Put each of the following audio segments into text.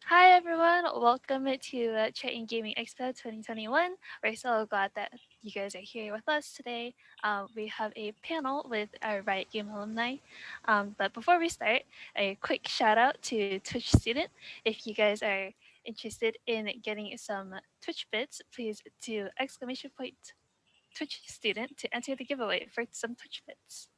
Hi everyone, welcome to Triton Gaming Expo 2021. We're so glad that you guys are here with us today. We have a panel with our Riot Game alumni. But before we start, a quick shout out to Twitch student. If you guys are interested in getting some Twitch bits, please do exclamation point Twitch student to enter the giveaway for some Twitch bits.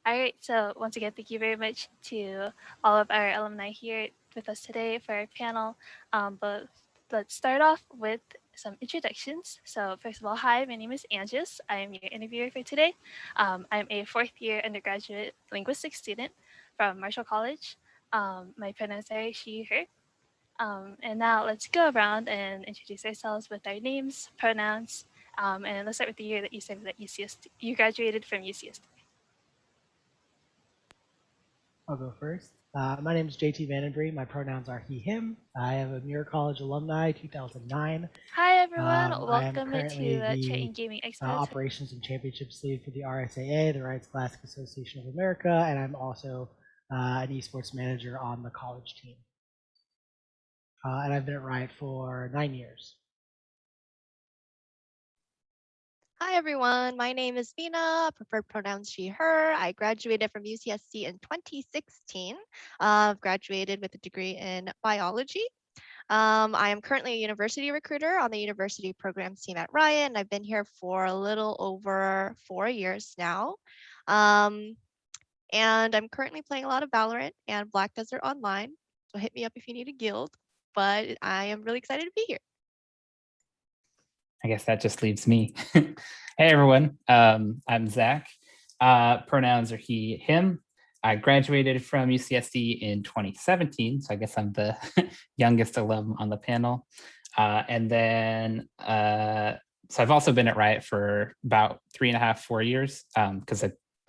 All right, so once again, thank you very much to all of our alumni here with us today for our panel. But let's start off with some introductions. So first of all, hi, my name is Angus. I am your interviewer for today. I'm a fourth year undergraduate linguistics student from Marshall College. My pronouns are she, her. And now let's go around and introduce ourselves with our names, pronouns, and let's start with the year that you said that you graduated from UCSD. I'll go first. My name is JT Vandenbree. My pronouns are he, him. I am a Muir College alumni, 2009. Hi everyone, I am welcome currently to the Triton Gaming Expo. Operations and Championships lead for the RSAA, the Rights Classic Association of America, and I'm also an esports manager on the college team. And I've been at Riot for 9 years. Hi everyone, my name is Vina, preferred pronouns she, her. I graduated from UCSC in 2016. Graduated with a degree in biology. I am currently a university recruiter on the university programs team at Riot, and I've been here for a little over 4 years now. And I'm currently playing a lot of Valorant and Black Desert Online, so hit me up if you need a guild, but I am really excited to be here. I guess that just leaves me. Hey everyone, I'm Zach. Pronouns are he, him. I graduated from UCSD in 2017, so I guess I'm the youngest alum on the panel. And then, so I've also been at Riot for about 3.5, 4 years, because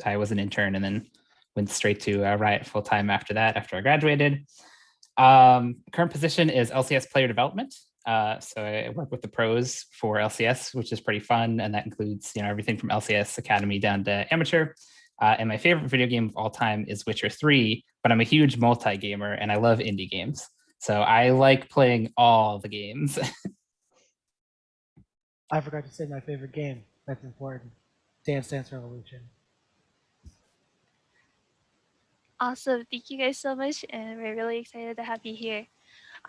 I was an intern and then went straight to Riot full-time after that, after I graduated. Current position is LCS player development. So I work with the pros for LCS, which is pretty fun. And that includes, everything from LCS Academy down to amateur. And my favorite video game of all time is Witcher 3, but I'm a huge multi-gamer and I love indie games. So I like playing all the games. I forgot to say my favorite game. That's important. Dance Dance Revolution. Awesome, thank you guys so much, and we're really excited to have you here.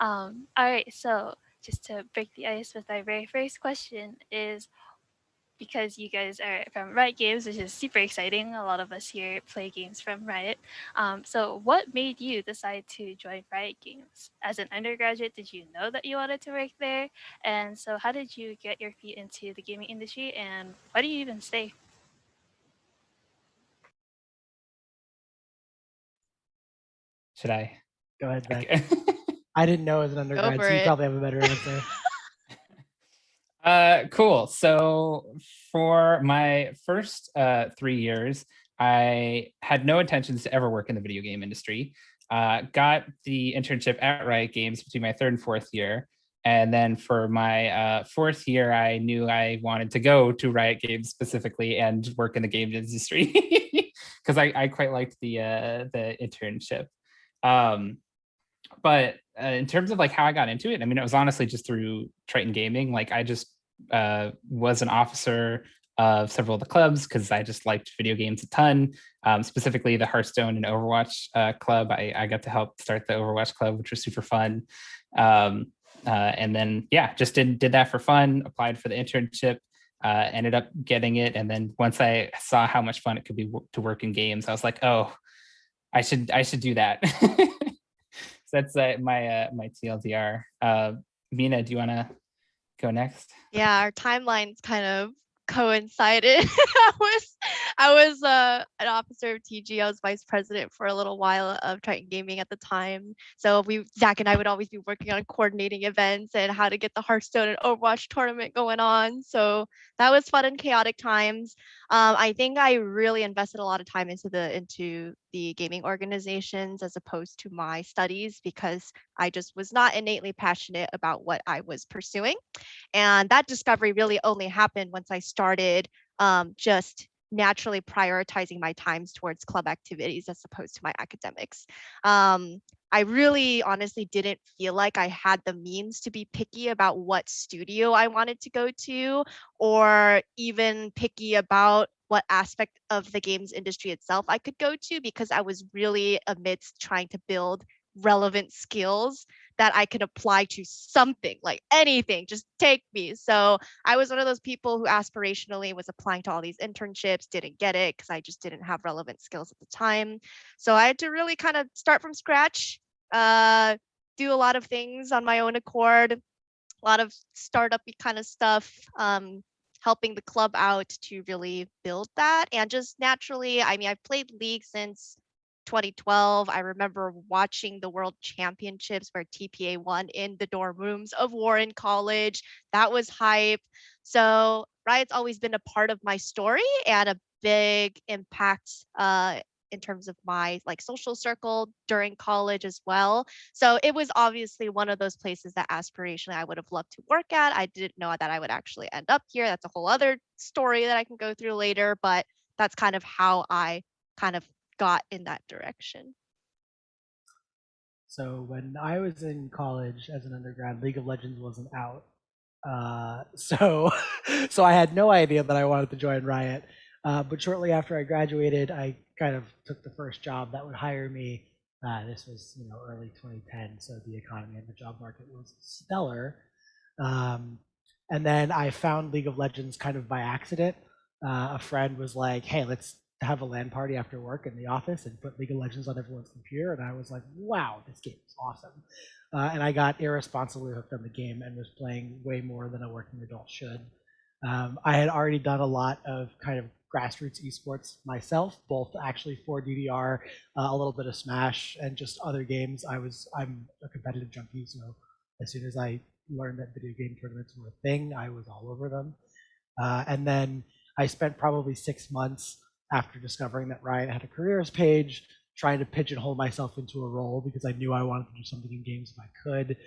All right, so just to break the ice with our very first question is because you guys are from Riot Games, which is super exciting. A lot of us here play games from Riot. So, what made you decide to join Riot Games? As an undergraduate, did you know that you wanted to work there? And so, how did you get your feet into the gaming industry? And why do you even stay? Should I? Go ahead, Zach. Okay. I didn't know as an undergrad, for so you it. probably have a better answer. Cool. So for my first 3 years, I had no intentions to ever work in the video game industry. Got the internship at Riot Games between my third and fourth year. And then for my fourth year, I knew I wanted to go to Riot Games specifically and work in the game industry because I quite liked the internship. But in terms of like how I got into it, I mean, it was honestly just through Triton Gaming. Like I just was an officer of several of the clubs because I just liked video games a ton, specifically the Hearthstone and Overwatch club. I got to help start the Overwatch club, which was super fun. And then, yeah, just did that for fun, applied for the internship, ended up getting it. And then once I saw how much fun it could be to work in games, I was like, oh, I should do that. So that's my TLDR. Mina, do you want to go next? Yeah, our timelines kind of coincided. I was an officer of TG. I was vice president for a little while of Triton Gaming at the time. So Zach and I would always be working on coordinating events and how to get the Hearthstone and Overwatch tournament going on. So that was fun and chaotic times. I think I really invested a lot of time into the gaming organizations as opposed to my studies because I just was not innately passionate about what I was pursuing. And that discovery really only happened once I started just naturally prioritizing my times towards club activities as opposed to my academics. I really honestly didn't feel like I had the means to be picky about what studio I wanted to go to, or even picky about what aspect of the games industry itself I could go to, because I was really amidst trying to build relevant skills that I could apply to something, like anything, just take me. So I was one of those people who aspirationally was applying to all these internships, didn't get it because I just didn't have relevant skills at the time. So I had to really kind of start from scratch, uh, do a lot of things on my own accord, a lot of startup kind of stuff, helping the club out to really build that. And just naturally, I mean, I've played League since 2012. I remember watching the World Championships where TPA won in the dorm rooms of Warren College. That was hype. So Riot's always been a part of my story and a big impact in terms of my like social circle during college as well. So it was obviously one of those places that aspirationally I would have loved to work at. I didn't know that I would actually end up here. That's a whole other story that I can go through later, but that's kind of how I kind of got in that direction. So when I was in college as an undergrad, League of Legends wasn't out. So so I had no idea that I wanted to join Riot. But shortly after I graduated, I kind of took the first job that would hire me. This was early 2010, so the economy and the job market was stellar. Um, and then I found League of Legends kind of by accident. A friend was like, "Hey, let's have a LAN party after work in the office and put League of Legends on everyone's computer." And I was like, "Wow, this game is awesome!" And I got irresponsibly hooked on the game and was playing way more than a working adult should. I had already done a lot of kind of grassroots esports myself, both actually for DDR, a little bit of Smash, and just other games. I'm a competitive junkie, so as soon as I learned that video game tournaments were a thing, I was all over them. And then I spent probably 6 months after discovering that Riot had a careers page, trying to pigeonhole myself into a role because I knew I wanted to do something in games if I could.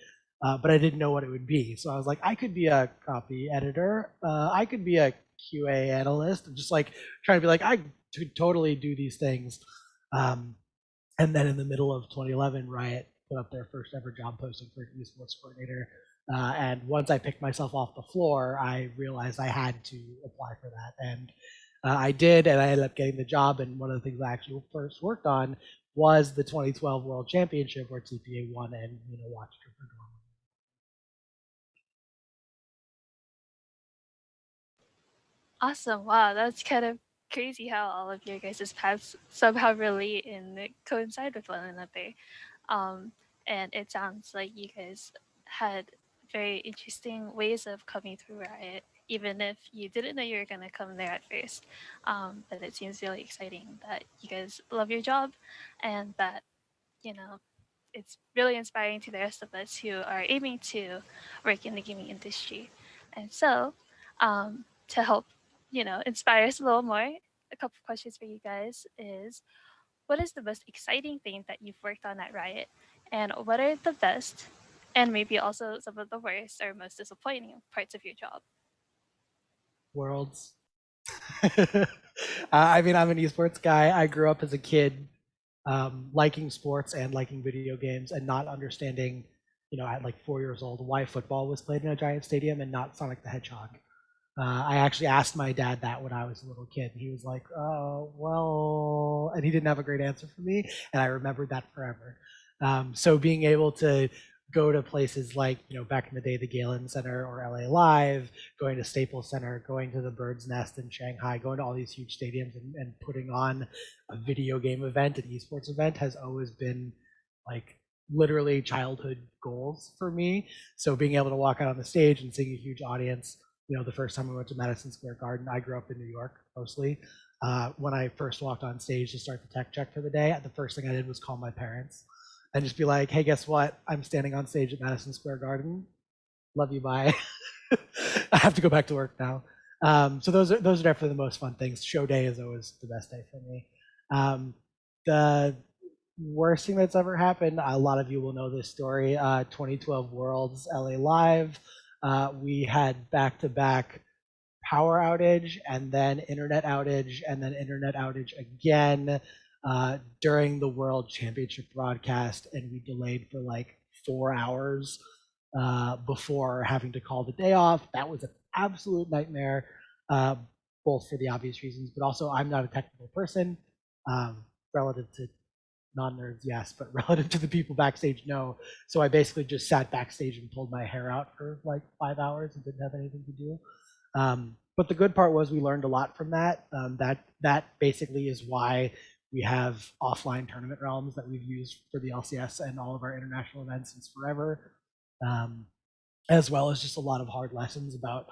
But I didn't know what it would be. So I was like, I could be a copy editor. I could be a QA analyst. I'm just like trying to be like, I could totally do these things. And then in the middle of 2011, Riot put up their first ever job posting for an esports coordinator. And once I picked myself off the floor, I realized I had to apply for that. And I did, and I ended up getting the job. And one of the things I actually first worked on was the 2012 World Championship where TPA won and watched her perform. Awesome. Wow, that's kind of crazy how all of your guys' paths somehow relate and coincide with one another. Um, and it sounds like you guys had very interesting ways of coming through Riot, even if you didn't know you were going to come there at first. But it seems really exciting that you guys love your job and that, you know, it's really inspiring to the rest of us who are aiming to work in the gaming industry. And so, to help, inspire us a little more, a couple of questions for you guys is what is the most exciting thing that you've worked on at Riot? And what are the best and maybe also some of the worst or most disappointing parts of your job? Worlds. I mean, I'm an esports guy. I grew up as a kid liking sports and liking video games and not understanding, at like 4 years old, why football was played in a giant stadium and not Sonic the Hedgehog. I actually asked my dad that when I was a little kid. He was like, "Oh, well," and he didn't have a great answer for me, and I remembered that forever. So being able to go to places like, back in the day, the Galen Center or LA Live, going to Staples Center, going to the Bird's Nest in Shanghai, going to all these huge stadiums and putting on a video game event, an esports event, has always been like literally childhood goals for me. So being able to walk out on the stage and seeing a huge audience, the first time I went to Madison Square Garden, I grew up in New York mostly. When I first walked on stage to start the tech check for the day, the first thing I did was call my parents and just be like, "Hey, guess what? I'm standing on stage at Madison Square Garden. Love you, bye." I have to go back to work now. So those are definitely the most fun things. Show day is always the best day for me. The worst thing that's ever happened, a lot of you will know this story, 2012 Worlds LA Live. We had back-to-back power outage and then internet outage and then internet outage again. during the World Championship broadcast, and we delayed for like 4 hours before having to call the day off. That was an absolute nightmare, uh, both for the obvious reasons, but also I'm not a technical person. Relative to non-nerds, yes, but relative to the people backstage, no. So I basically just sat backstage and pulled my hair out for like 5 hours and didn't have anything to do. But the good part was we learned a lot from that. That basically is why we have offline tournament realms that we've used for the LCS and all of our international events since forever, um, as well as just a lot of hard lessons about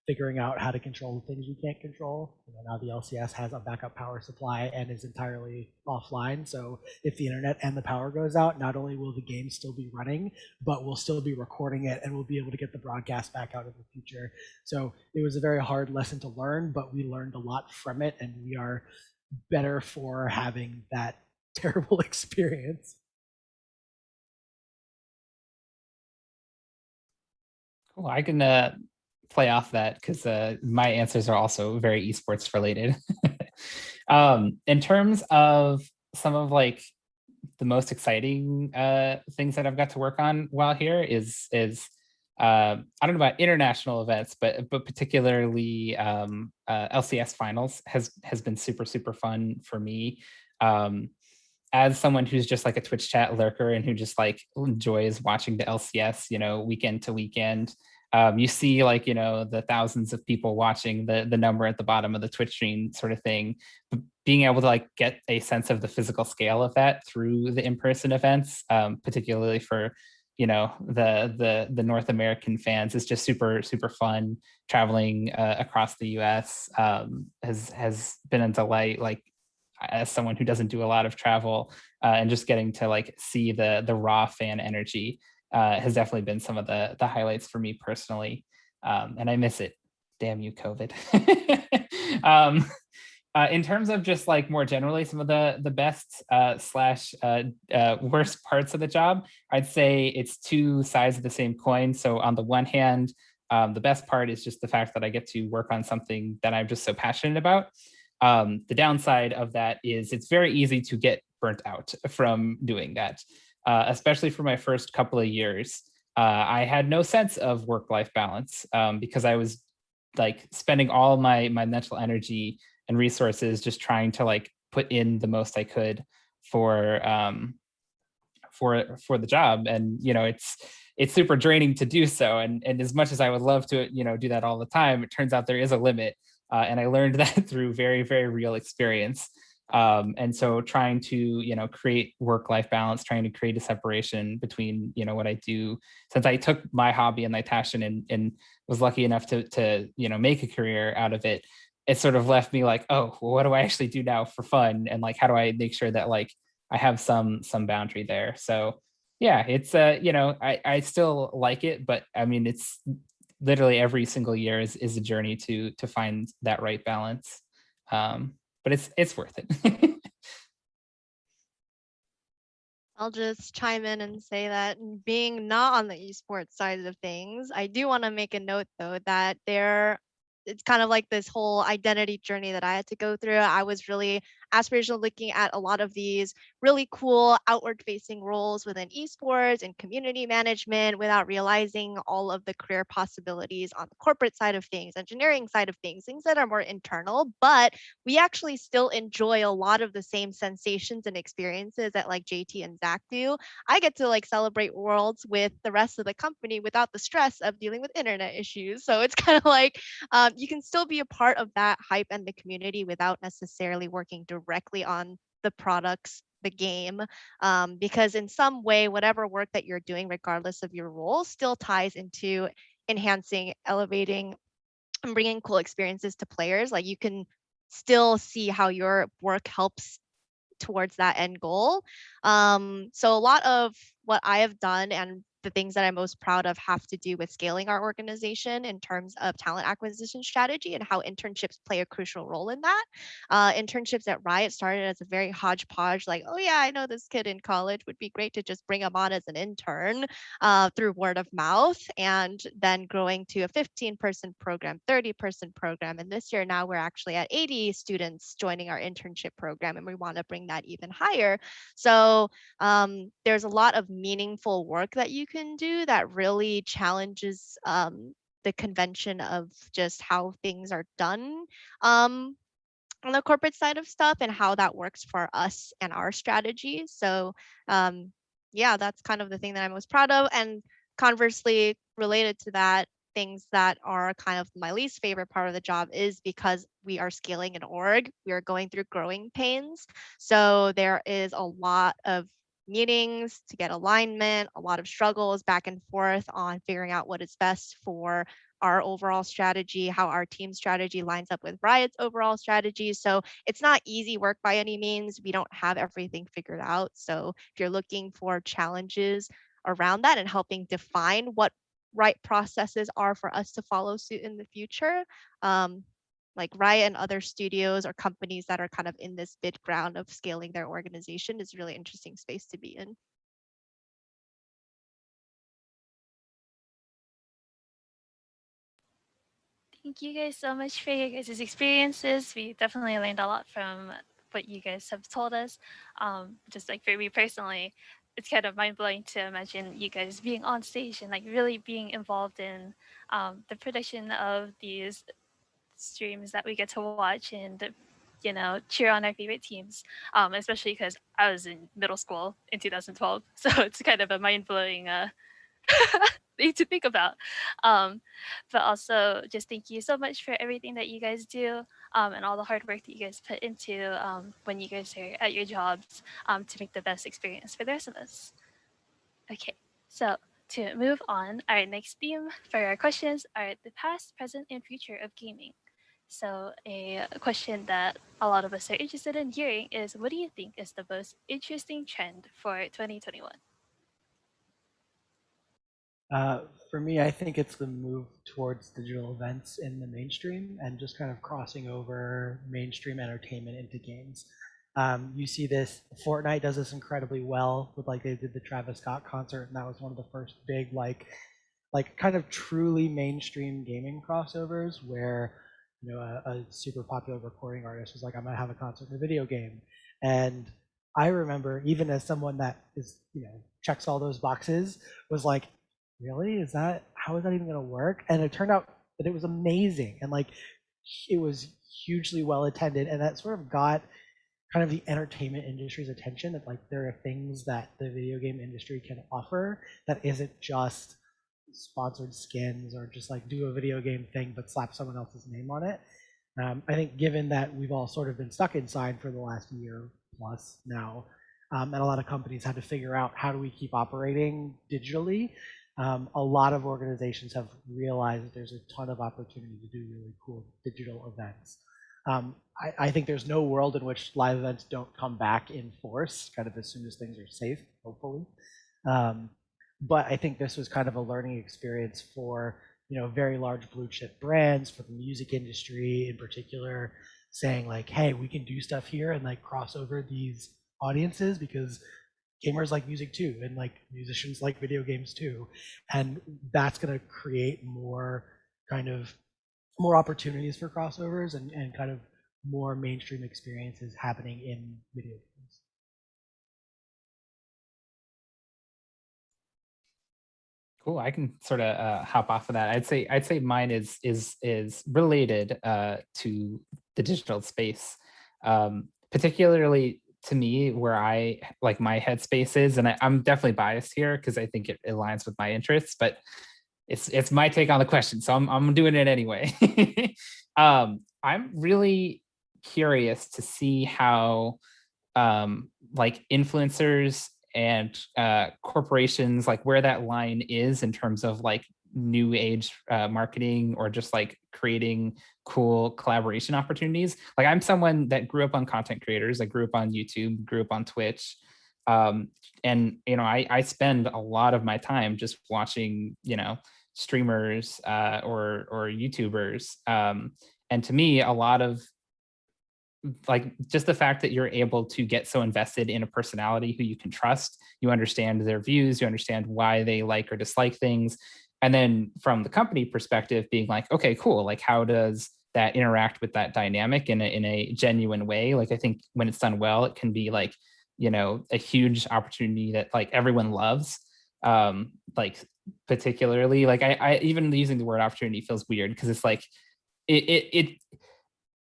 figuring out how to control the things we can't control. Now the LCS has a backup power supply and is entirely offline. So if the internet and the power goes out, not only will the game still be running, but we'll still be recording it and we'll be able to get the broadcast back out in the future. So it was a very hard lesson to learn, but we learned a lot from it, and we are better for having that terrible experience. Cool. I can play off that because my answers are also very esports related. In terms of some of like the most exciting things that I've got to work on while here is I don't know about international events, but particularly LCS finals has been super fun for me. As someone who's just like a Twitch chat lurker and who just like enjoys watching the LCS, weekend to weekend. You see like, the thousands of people watching the number at the bottom of the Twitch stream sort of thing. But being able to like get a sense of the physical scale of that through the in-person events, particularly for, the North American fans, is just super fun. Traveling across the US has been a delight. Like, as someone who doesn't do a lot of travel, and just getting to like see the raw fan energy has definitely been some of the highlights for me personally, and I miss it. Damn you, COVID. In terms of just like more generally some of the best slash worst parts of the job, I'd say it's two sides of the same coin. So on the one hand, the best part is just the fact that I get to work on something that I'm just so passionate about. The downside of that is it's very easy to get burnt out from doing that, especially for my first couple of years. I had no sense of work-life balance because I was like spending all my mental energy and resources just trying to like put in the most I could for the job. And it's super draining to do so, and as much as I would love to do that all the time, it turns out there is a limit, and I learned that through very real experience. And so trying to create work-life balance, trying to create a separation between what I do, since I took my hobby and my passion and was lucky enough to make a career out of it, it sort of left me like, oh, well, what do I actually do now for fun, and like how do I make sure that like I have some boundary there. So yeah, it's I still like it, but I mean it's literally every single year is a journey to find that right balance. But it's worth it. I'll just chime in and say that being not on the esports side of things, I do want to make a note though that it's kind of like this whole identity journey that I had to go through. I was really aspirational looking at a lot of these really cool outward facing roles within esports and community management without realizing all of the career possibilities on the corporate side of things, engineering side of things that are more internal. But we actually still enjoy a lot of the same sensations and experiences that like JT and Zach do. I get to like celebrate worlds with the rest of the company without the stress of dealing with internet issues. So it's kind of like you can still be a part of that hype and the community without necessarily working directly on the products, the game, because in some way, whatever work that you're doing, regardless of your role, still ties into enhancing, elevating, and bringing cool experiences to players. Like you can still see how your work helps towards that end goal. So a lot of what I have done and the things that I'm most proud of have to do with scaling our organization in terms of talent acquisition strategy and how internships play a crucial role in that. Internships at Riot started as a very hodgepodge, like, oh yeah, I know this kid in college, would be great to just bring him on as an intern, through word of mouth, and then growing to a 15-person program, 30-person program. And this year now we're actually at 80 students joining our internship program, and we want to bring that even higher. So there's a lot of meaningful work that you can do that really challenges the convention of just how things are done on the corporate side of stuff and how that works for us and our strategy. So yeah, that's kind of the thing that I'm most proud of. And conversely, related to that, things that are kind of my least favorite part of the job is because we are scaling an org, we are going through growing pains. So there is a lot of meetings to get alignment, a lot of struggles back and forth on figuring out what is best for our overall strategy, how our team strategy lines up with Riot's overall strategy. So it's not easy work by any means. We don't have everything figured out. So if you're looking for challenges around that and helping define what right processes are for us to follow suit in the future, like Riot and other studios or companies that are kind of in this mid ground of scaling their organization is a really interesting space to be in. Thank you guys so much for your guys' experiences. We definitely learned a lot from what you guys have told us. Just like for me personally, it's kind of mind blowing to imagine you guys being on stage and like really being involved in the production of these streams that we get to watch and cheer on our favorite teams. Especially because I was in middle school in 2012, so it's kind of a mind blowing thing to think about. Um, but also, just thank you so much for everything that you guys do and all the hard work that you guys put into when you guys are at your jobs to make the best experience for the rest of us. Okay, so to move on, our next theme for our questions are the past, present, and future of gaming. So, a question that a lot of us are interested in hearing is what do you think is the most interesting trend for 2021? For me, I think it's the move towards digital events in the mainstream and just kind of crossing over mainstream entertainment into games. You see this, Fortnite does this incredibly well with like they did the Travis Scott concert, and that was one of the first big like kind of truly mainstream gaming crossovers where a super popular recording artist was like, I'm gonna have a concert in a video game. And I remember, even as someone that is checks all those boxes, was like, really, how is that even gonna work? And it turned out that it was amazing, and like it was hugely well attended, and that sort of got kind of the entertainment industry's attention, that like there are things that the video game industry can offer that isn't just sponsored skins or just like do a video game thing but slap someone else's name on it. I think given that we've all sort of been stuck inside for the last year plus now, and a lot of companies had to figure out how do we keep operating digitally, a lot of organizations have realized that there's a ton of opportunity to do really cool digital events. I think there's no world in which live events don't come back in force, kind of as soon as things are safe, hopefully. But I think this was kind of a learning experience for very large blue chip brands, for the music industry in particular, saying like, hey, we can do stuff here and like cross over these audiences because gamers like music too, and like musicians like video games too, and that's going to create more opportunities for crossovers and kind of more mainstream experiences happening in video games. Cool. I can sort of hop off of that. I'd say mine is related to the digital space, particularly to me where I like my headspace is, and I'm definitely biased here because I think it aligns with my interests, but it's my take on the question, so I'm doing it anyway. I'm really curious to see how like influencers and corporations, like where that line is in terms of like new age marketing or just like creating cool collaboration opportunities. Like I'm someone that grew up on content creators. I grew up on YouTube, grew up on Twitch. And I spend a lot of my time just watching streamers or YouTubers, and to me a lot of like just the fact that you're able to get so invested in a personality who you can trust, you understand their views, you understand why they like or dislike things. And then from the company perspective, being like, okay, cool. Like, how does that interact with that dynamic in a genuine way? Like, I think when it's done well, it can be like, a huge opportunity that like everyone loves. Like particularly like I even using the word opportunity feels weird because it's like it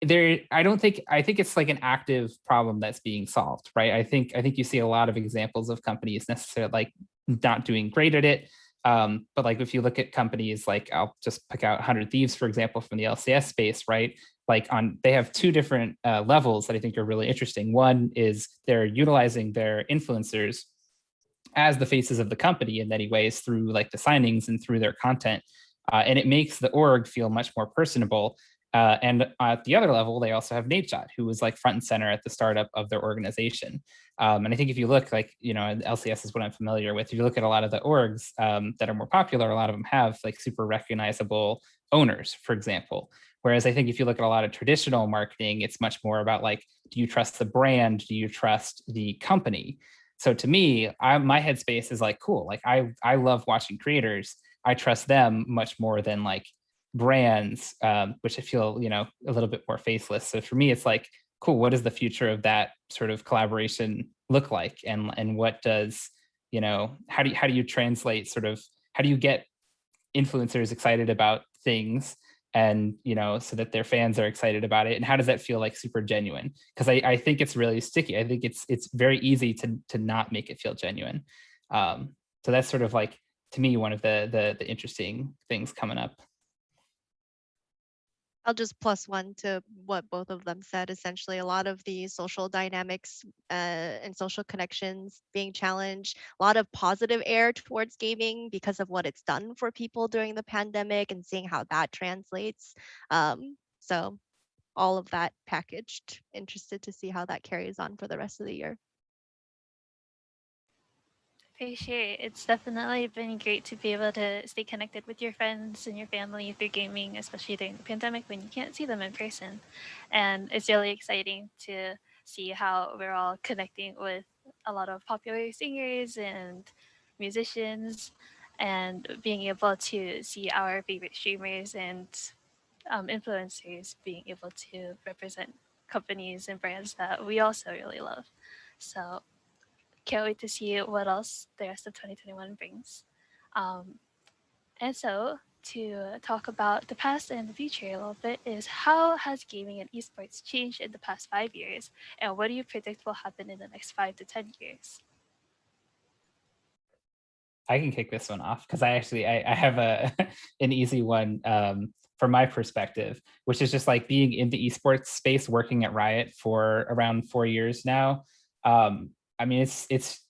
there I think it's like an active problem that's being solved, right? I think you see a lot of examples of companies necessarily like not doing great at it. But like if you look at companies like I'll just pick out 100 Thieves, for example, from the LCS space, right? Like they have two different levels that I think are really interesting. One is they're utilizing their influencers as the faces of the company in many ways through like the signings and through their content. And it makes the org feel much more personable. And at the other level, they also have Nadeshot, who was like front and center at the startup of their organization. And I think if you look like, LCS is what I'm familiar with. If you look at a lot of the orgs that are more popular, a lot of them have like super recognizable owners, for example. Whereas I think if you look at a lot of traditional marketing, it's much more about like, do you trust the brand? Do you trust the company? So to me, my headspace is like, cool. Like I love watching creators. I trust them much more than like brands, which I feel, a little bit more faceless. So for me, it's like, cool, what does the future of that sort of collaboration look like? And what does, how do you translate sort of, how do you get influencers excited about things and so that their fans are excited about it, and how does that feel like super genuine? Because I think it's really sticky. I think it's very easy to not make it feel genuine. So that's sort of like, to me, one of the interesting things coming up. I'll just plus one to what both of them said. Essentially, a lot of the social dynamics and social connections being challenged, a lot of positive air towards gaming because of what it's done for people during the pandemic and seeing how that translates. So all of that packaged. Interested to see how that carries on for the rest of the year. For sure. It's definitely been great to be able to stay connected with your friends and your family through gaming, especially during the pandemic when you can't see them in person. And it's really exciting to see how we're all connecting with a lot of popular singers and musicians, and being able to see our favorite streamers and influencers being able to represent companies and brands that we also really love. So can't wait to see what else the rest of 2021 brings. Um, and so, to talk about the past and the future a little bit, is how has gaming and esports changed in the past 5 years, and what do you predict will happen in the next 5 to 10 years? I can kick this one off because I have an easy one from my perspective, which is just like being in the esports space, working at Riot for around 4 years now. I mean, it's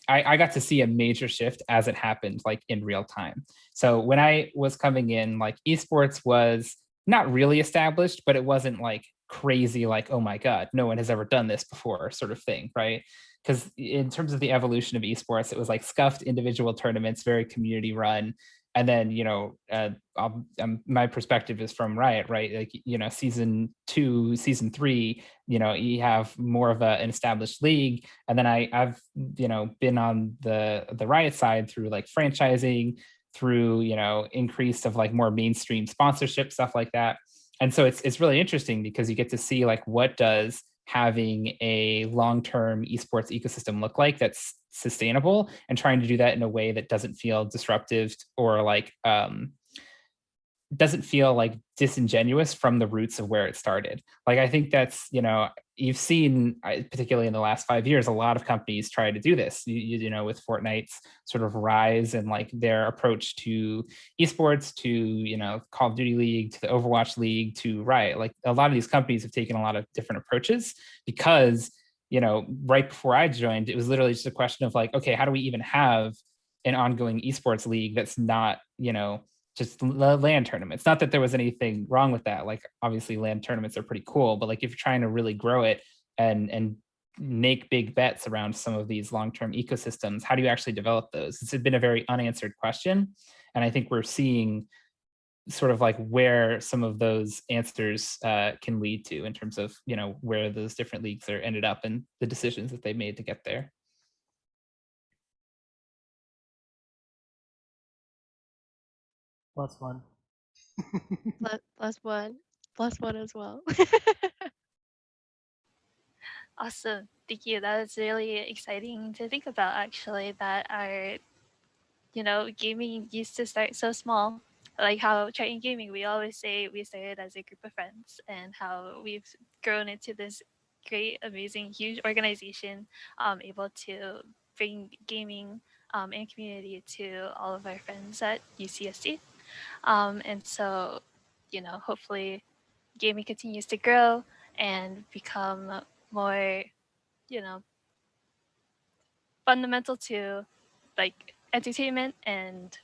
I got to see a major shift as it happened, like in real time. So when I was coming in, like esports was not really established, but it wasn't like crazy, like, oh my God, no one has ever done this before, sort of thing, right? Because in terms of the evolution of esports, it was like scuffed individual tournaments, very community run. And then, my perspective is from Riot, right? Like, season 2, season 3, you have more of an established league. And then I've, been on the Riot side through like franchising, through, increase of like more mainstream sponsorship, stuff like that. And so it's really interesting because you get to see like what does having a long-term esports ecosystem look like that's sustainable, and trying to do that in a way that doesn't feel disruptive or like doesn't feel like disingenuous from the roots of where it started. Like I think that's, you've seen, particularly in the last 5 years, a lot of companies try to do this, with Fortnite's sort of rise and like their approach to esports, to, Call of Duty League, to the Overwatch League, to Riot. Like a lot of these companies have taken a lot of different approaches because, right before I joined, it was literally just a question of like, okay, how do we even have an ongoing esports league that's not, just LAN tournaments? Not that there was anything wrong with that. Like obviously LAN tournaments are pretty cool, but like if you're trying to really grow it and make big bets around some of these long-term ecosystems, how do you actually develop those? It's been a very unanswered question. And I think we're seeing sort of like where some of those answers can lead to in terms of, where those different leagues are ended up and the decisions that they made to get there. Plus one. Plus one as well. Awesome. Thank you. That was really exciting to think about, actually, that our, gaming used to start so small. Like how Triton Gaming, we always say we started as a group of friends, and how we've grown into this great, amazing, huge organization, able to bring gaming and community to all of our friends at UCSD. And so, hopefully gaming continues to grow and become more, you know, fundamental to like entertainment, and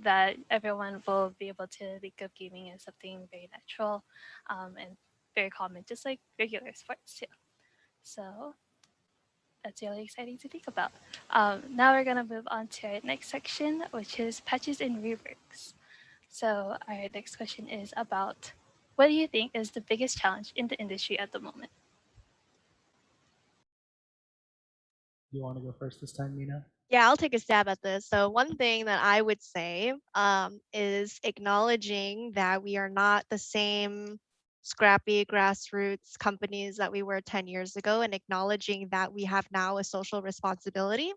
that everyone will be able to think of gaming as something very natural and very common, just like regular sports too. So that's really exciting to think about. Now we're going to move on to our next section, which is patches and reworks. So our next question is about, what do you think is the biggest challenge in the industry at the moment? You want to go first this time, Mina? Yeah, I'll take a stab at this. So one thing that I would say is acknowledging that we are not the same scrappy grassroots companies that we were 10 years ago, and acknowledging that we have now a social responsibility.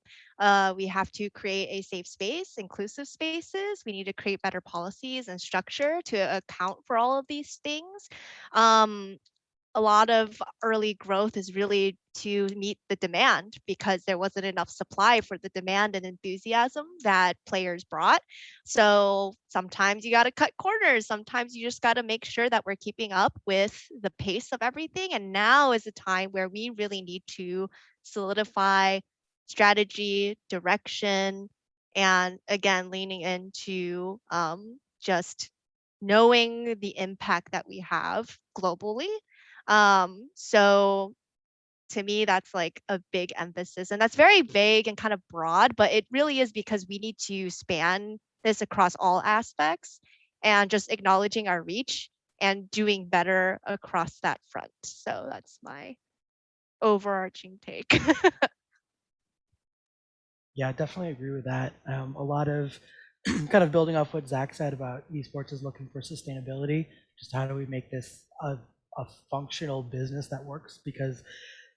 We have to create a safe space, inclusive spaces. We need to create better policies and structure to account for all of these things. A lot of early growth is really to meet the demand because there wasn't enough supply for the demand and enthusiasm that players brought. So sometimes you got to cut corners. Sometimes you just got to make sure that we're keeping up with the pace of everything. And now is a time where we really need to solidify strategy, direction, and again, leaning into just knowing the impact that we have globally. So to me, that's like a big emphasis. And that's very vague and kind of broad, but it really is because we need to span this across all aspects and just acknowledging our reach and doing better across that front. So that's my overarching take. Yeah, I definitely agree with that. A lot of kind of building off what Zach said about esports is looking for sustainability. Just how do we make this a functional business that works? Because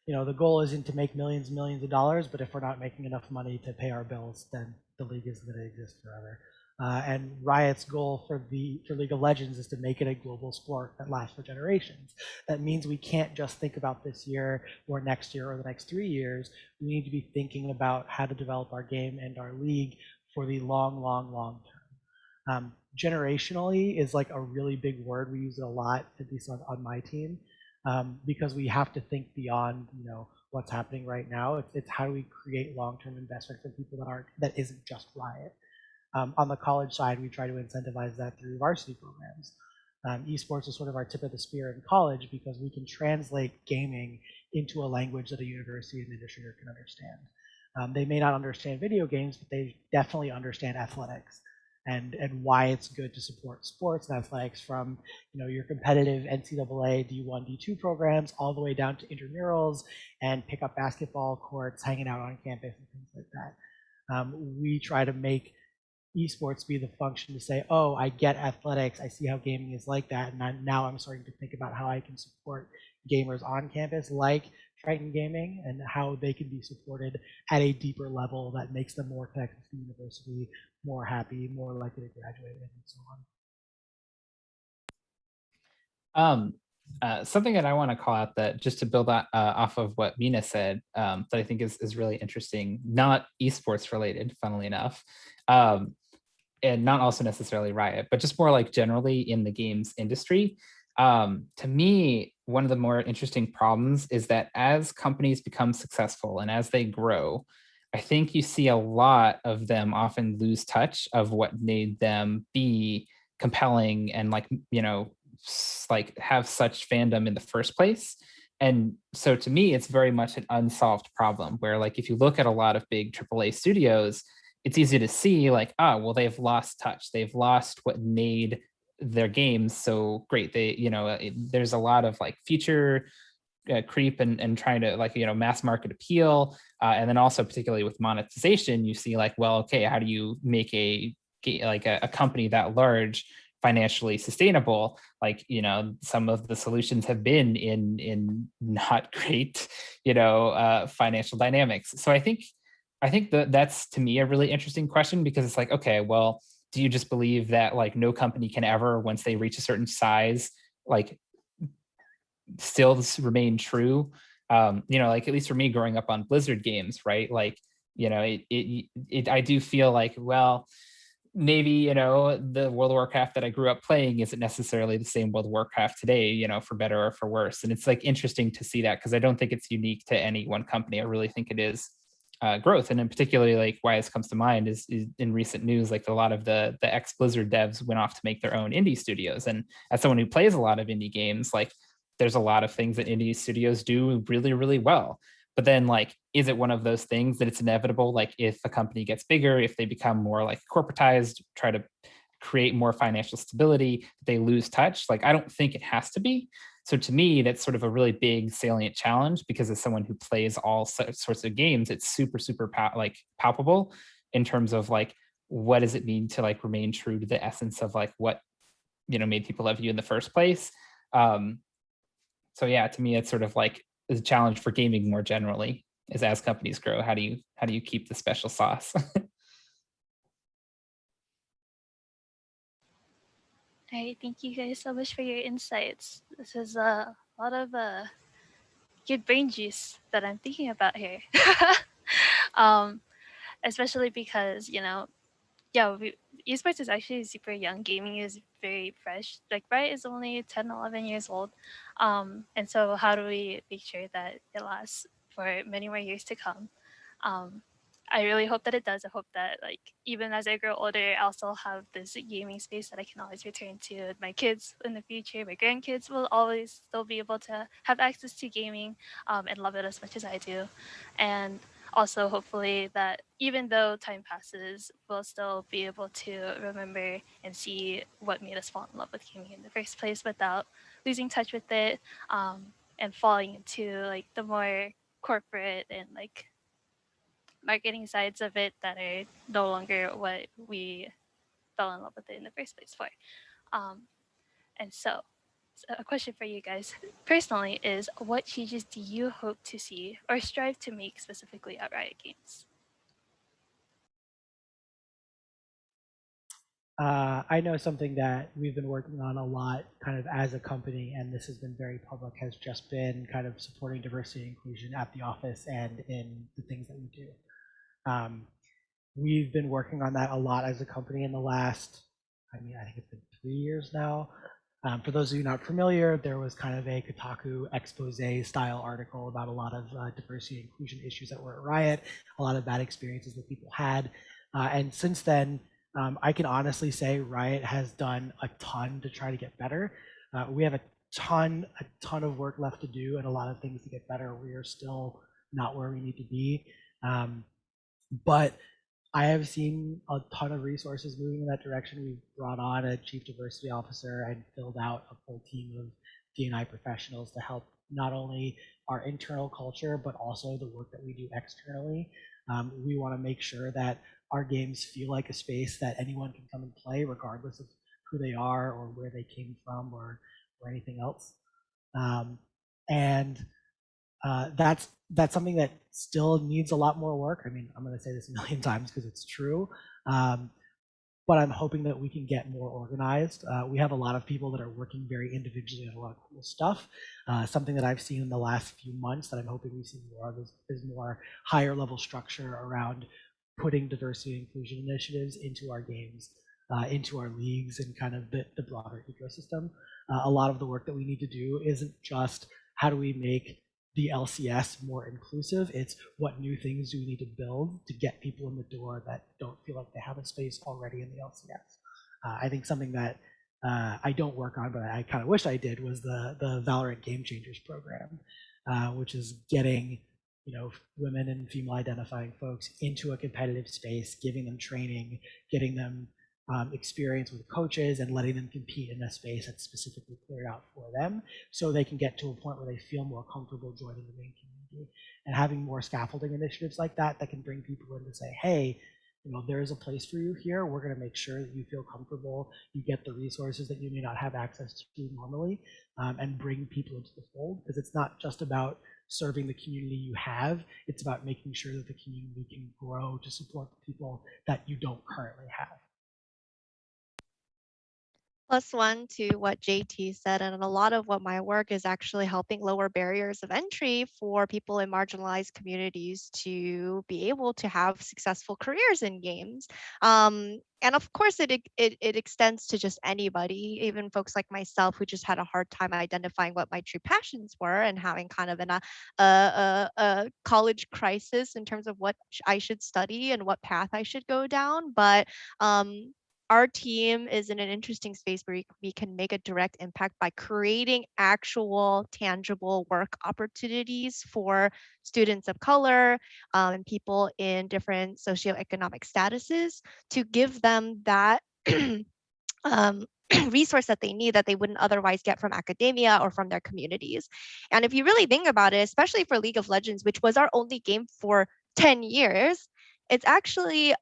the goal isn't to make millions and millions of dollars, but if we're not making enough money to pay our bills, then the league isn't going to exist forever. And Riot's goal for League of Legends is to make it a global sport that lasts for generations. That means we can't just think about this year or next year or the next 3 years. We need to be thinking about how to develop our game and our league for the long, long, long term. Generationally is like a really big word. We use it a lot, at least on my team, because we have to think beyond what's happening right now. It's how do we create long-term investment for people that isn't just Riot. On the college side, we try to incentivize that through varsity programs. Esports is sort of our tip of the spear in college because we can translate gaming into a language that a university administrator can understand. They may not understand video games, but they definitely understand athletics and why it's good to support sports and athletics, from your competitive NCAA D1, D2 programs all the way down to intramurals and pick up basketball courts, hanging out on campus and things like that. We try to make esports be the function to say, oh, I get athletics, I see how gaming is like that, and now I'm starting to think about how I can support gamers on campus like Triton Gaming, and how they can be supported at a deeper level that makes them more connected to the university, more happy, more likely to graduate, and so on. Something that I want to call out, that just to build off of what Mina said, that I think is really interesting, not esports related, funnily enough, and not also necessarily Riot, but just more like generally in the games industry. To me, one of the more interesting problems is that as companies become successful and as they grow, I think you see a lot of them often lose touch of what made them be compelling and like have such fandom in the first place. And so to me, it's very much an unsolved problem where, like, if you look at a lot of big AAA studios, it's easy to see like, oh, well, they've lost touch. They've lost what made their games so great. There's a lot of like feature creep and trying to, like, mass market appeal, and then also particularly with monetization, you see like, well, okay, how do you make a company that large financially sustainable? Like, some of the solutions have been in not great financial dynamics. So I think that's, to me, a really interesting question, because it's like, okay, well, do you just believe that like no company can ever, once they reach a certain size, like still remain true? Like, at least for me, growing up on Blizzard games, right? Like, I do feel like, well, maybe, the World of Warcraft that I grew up playing isn't necessarily the same World of Warcraft today, for better or for worse. And it's like interesting to see that, because I don't think it's unique to any one company. I really think it is growth. And in particularly, like, why this comes to mind is in recent news, like a lot of the ex Blizzard devs went off to make their own indie studios. And as someone who plays a lot of indie games, like, there's a lot of things that indie studios do really, really well. But then, like, is it one of those things that it's inevitable, like, if a company gets bigger, if they become more like corporatized, try to create more financial stability, they lose touch? Like, I don't think it has to be. So to me, that's sort of a really big salient challenge, because as someone who plays all sorts of games, it's super, super palpable in terms of like, what does it mean to like remain true to the essence of like what made people love you in the first place. So yeah, to me, it's sort of like a challenge for gaming more generally, is as companies grow, how do you keep the special sauce? All right, thank you guys so much for your insights. This is a lot of good brain juice that I'm thinking about here. um, Especially because yeah, esports is actually super young. Gaming is very fresh. Like Riot is only 10, 11 years old. And so how do we make sure that it lasts for many more years to come? Um, I really hope that it does. I hope that like even as I grow older, I'll still have this gaming space that I can always return to. My kids in the future, my grandkids will always still be able to have access to gaming and love it as much as I do. And also hopefully that even though time passes, we'll still be able to remember and see what made us fall in love with gaming in the first place without losing touch with it, and falling into like the more corporate and like marketing sides of it that are no longer what we fell in love with it in the first place for. Um, and so a question for you guys personally is, what changes do you hope to see or strive to make specifically at Riot Games? I know something that we've been working on a lot kind of as a company, and this has been very public, has just been kind of supporting diversity and inclusion at the office and in the things that we do. We've been working on that a lot as a company in the last, I think it's been 3 years now. For those of you not familiar, there was kind of a Kotaku expose style article about a lot of diversity and inclusion issues that were at Riot, a lot of bad experiences that people had. And since then, I can honestly say Riot has done a ton to try to get better. We have a ton of work left to do and a lot of things to get better. We are still not where we need to be. But I have seen a ton of resources moving in that direction. We've brought on a chief diversity officer and filled out a full team of D&I professionals to help not only our internal culture, but also the work that we do externally. We want to make sure that our games feel like a space that anyone can come and play, regardless of who they are or where they came from or anything else. And that's something that still needs a lot more work. I mean, I'm going to say this a million times because it's true, but I'm hoping that we can get more organized. We have a lot of people that are working very individually on a lot of cool stuff. Something that I've seen in the last few months that I'm hoping we see more of is more higher level structure around putting diversity and inclusion initiatives into our games, into our leagues, and kind of the broader ecosystem. A lot of the work that we need to do isn't just how do we make the LCS more inclusive. It's what new things do we need to build to get people in the door that don't feel like they have a space already in the LCS. I think something that I don't work on, but I kind of wish I did, was the Valorant Game Changers program. which is getting women and female identifying folks into a competitive space, giving them training, getting them experience with coaches, and letting them compete in a space that's specifically cleared out for them, so they can get to a point where they feel more comfortable joining the main community. And having more scaffolding initiatives like that can bring people in to say, hey, there is a place for you here. We're going to make sure that you feel comfortable, you get the resources that you may not have access to normally, and bring people into the fold, because it's not just about serving the community you have, it's about making sure that the community can grow to support the people that you don't currently have. Plus one to what JT said, and a lot of what my work is actually helping lower barriers of entry for people in marginalized communities to be able to have successful careers in games. And of course, it extends to just anybody, even folks like myself who just had a hard time identifying what my true passions were and having kind of a college crisis in terms of what I should study and what path I should go down. But our team is in an interesting space where we can make a direct impact by creating actual tangible work opportunities for students of color and people in different socioeconomic statuses, to give them that resource that they need that they wouldn't otherwise get from academia or from their communities. And if you really think about it, especially for League of Legends, which was our only game for 10 years, it's actually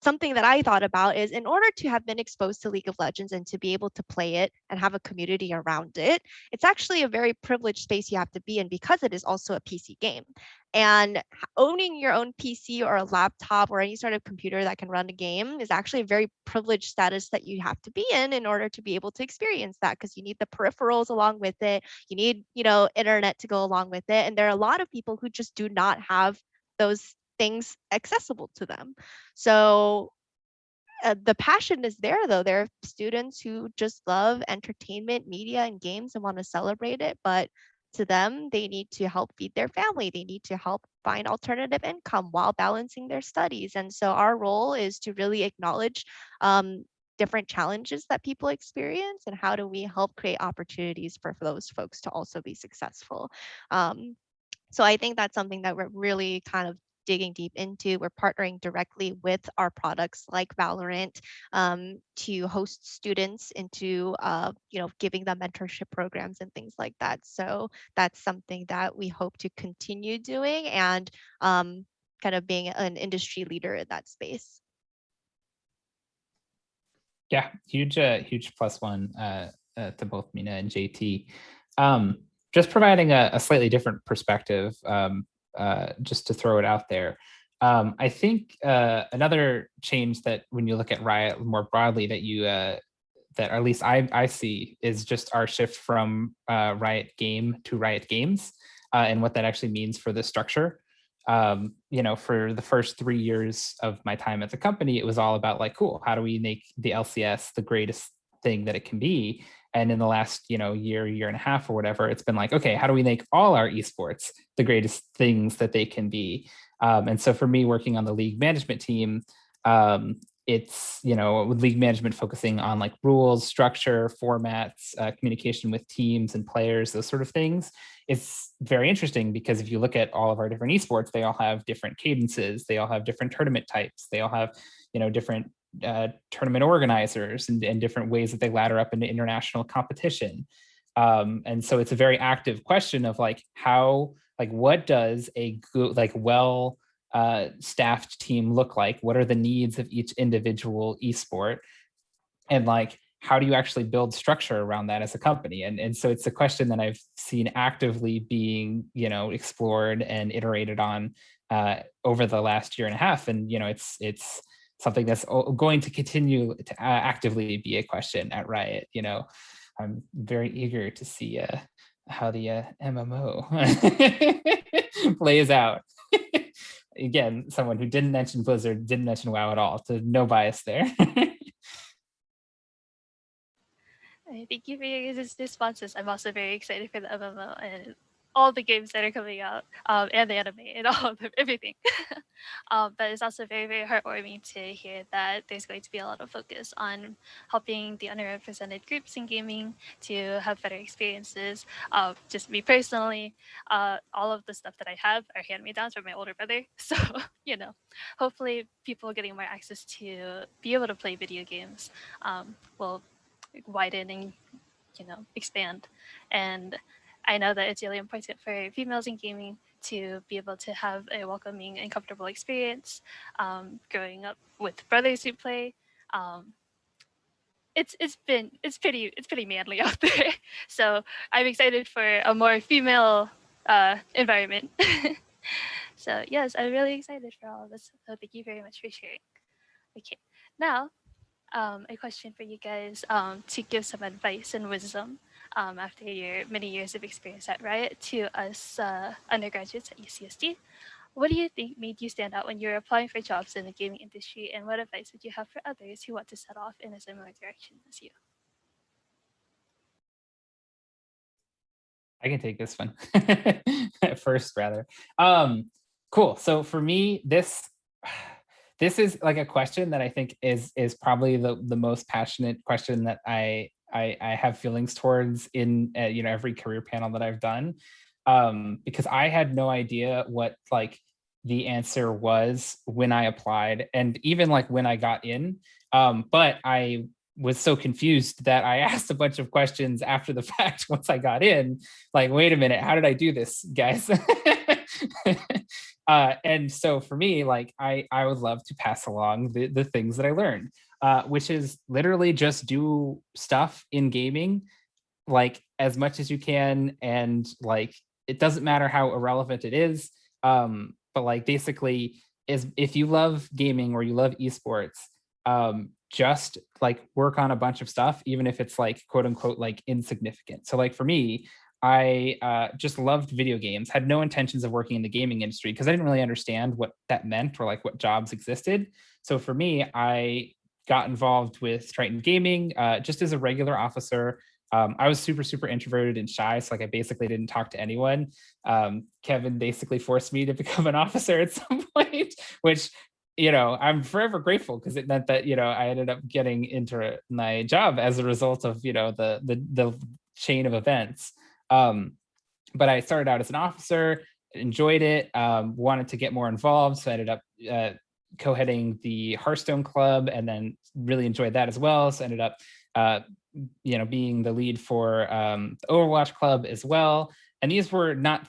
something that I thought about is, in order to have been exposed to League of Legends and to be able to play it and have a community around it, it's actually a very privileged space you have to be in, because it is also a PC game. And owning your own PC or a laptop or any sort of computer that can run a game is actually a very privileged status that you have to be in order to be able to experience that, because you need the peripherals along with it. You need, internet to go along with it. And there are a lot of people who just do not have those things accessible to them. So the passion is there, though. There are students who just love entertainment, media, and games and want to celebrate it. But to them, they need to help feed their family. They need to help find alternative income while balancing their studies. And so our role is to really acknowledge different challenges that people experience, and how do we help create opportunities for those folks to also be successful. So I think that's something that we're really kind of digging deep into. We're partnering directly with our products like Valorant to host students into, giving them mentorship programs and things like that. So that's something that we hope to continue doing, and kind of being an industry leader in that space. Yeah, huge plus one to both Mina and JT. Just providing a slightly different perspective, just to throw it out there. I think another change that, when you look at Riot more broadly, that you that at least I see, is just our shift from Riot Game to Riot Games, and what that actually means for the structure. For the first 3 years of my time at the company, it was all about like, cool, how do we make the LCS the greatest thing that it can be? And in the last, year and a half or whatever, it's been like, okay, how do we make all our esports the greatest things that they can be? And so for me, working on the league management team, it's, with league management focusing on like rules, structure, formats, communication with teams and players, those sort of things. It's very interesting, because if you look at all of our different esports, they all have different cadences, they all have different tournament types, they all have, different tournament organizers and different ways that they ladder up into international competition. And so it's a very active question of like, what does a good, well staffed team look like? What are the needs of each individual esport? And like, how do you actually build structure around that as a company? And so it's a question that I've seen actively being, explored and iterated on over the last year and a half. And, it's something that's going to continue to actively be a question at Riot. I'm very eager to see how the MMO plays out. Again, someone who didn't mention Blizzard, didn't mention WoW at all, so no bias there. Thank you for your guys' responses. I'm also very excited for the MMO, and all the games that are coming out, and the anime and all of them, everything. But it's also very, very heartwarming to hear that there's going to be a lot of focus on helping the underrepresented groups in gaming to have better experiences. Just me personally, all of the stuff that I have are hand me downs from my older brother. So, hopefully people getting more access to be able to play video games will widen and expand. And I know that it's really important for females in gaming to be able to have a welcoming and comfortable experience. Growing up with brothers who play, um, it's pretty manly out there. So I'm excited for a more female environment. So yes, I'm really excited for all of this. So thank you very much for sharing. Okay, now a question for you guys to give some advice and wisdom after your many years of experience at Riot to us undergraduates at UCSD. What do you think made you stand out when you were applying for jobs in the gaming industry, and what advice would you have for others who want to set off in a similar direction as you? I can take this one first, rather. Cool. So for me, this is like a question that I think is probably the most passionate question that I have feelings towards in every career panel that I've done, because I had no idea what like the answer was when I applied, and even like when I got in. But I was so confused that I asked a bunch of questions after the fact once I got in, like, wait a minute, how did I do this, guys? And so for me, like, I would love to pass along the things that I learned, which is literally just do stuff in gaming, like as much as you can. And like, it doesn't matter how irrelevant it is. But like basically is if you love gaming or you love esports, just like work on a bunch of stuff, even if it's like quote unquote like insignificant. So like for me, I just loved video games, had no intentions of working in the gaming industry because I didn't really understand what that meant or like what jobs existed. So for me, I got involved with Triton Gaming just as a regular officer. I was super, super introverted and shy. So like I basically didn't talk to anyone. Kevin basically forced me to become an officer at some point, which I'm forever grateful because it meant that, I ended up getting into my job as a result of, the chain of events. But I started out as an officer, enjoyed it, wanted to get more involved. So I ended up co-heading the Hearthstone Club and then really enjoyed that as well. So I ended up, being the lead for the Overwatch Club as well. And these were not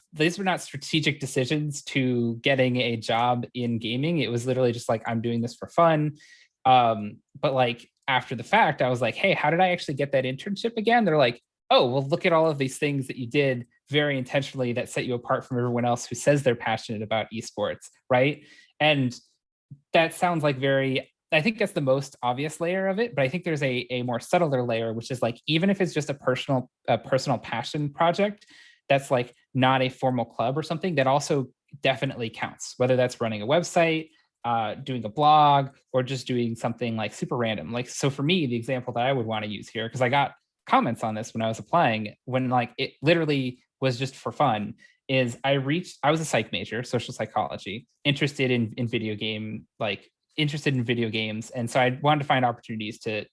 strategic decisions to getting a job in gaming. It was literally just like, I'm doing this for fun. But like after the fact, I was like, hey, how did I actually get that internship again? They're like, oh, well, look at all of these things that you did very intentionally that set you apart from everyone else who says they're passionate about esports, right? And that sounds like I think that's the most obvious layer of it, but I think there's a more subtler layer, which is like, even if it's just a personal passion project, that's like not a formal club or something, that also definitely counts, whether that's running a website, doing a blog, or just doing something like super random. Like, so for me, the example that I would want to use here, because I got comments on this when I was applying, when like it literally was just for fun, is I was a psych major, social psychology, interested in video games. And so I wanted to find opportunities to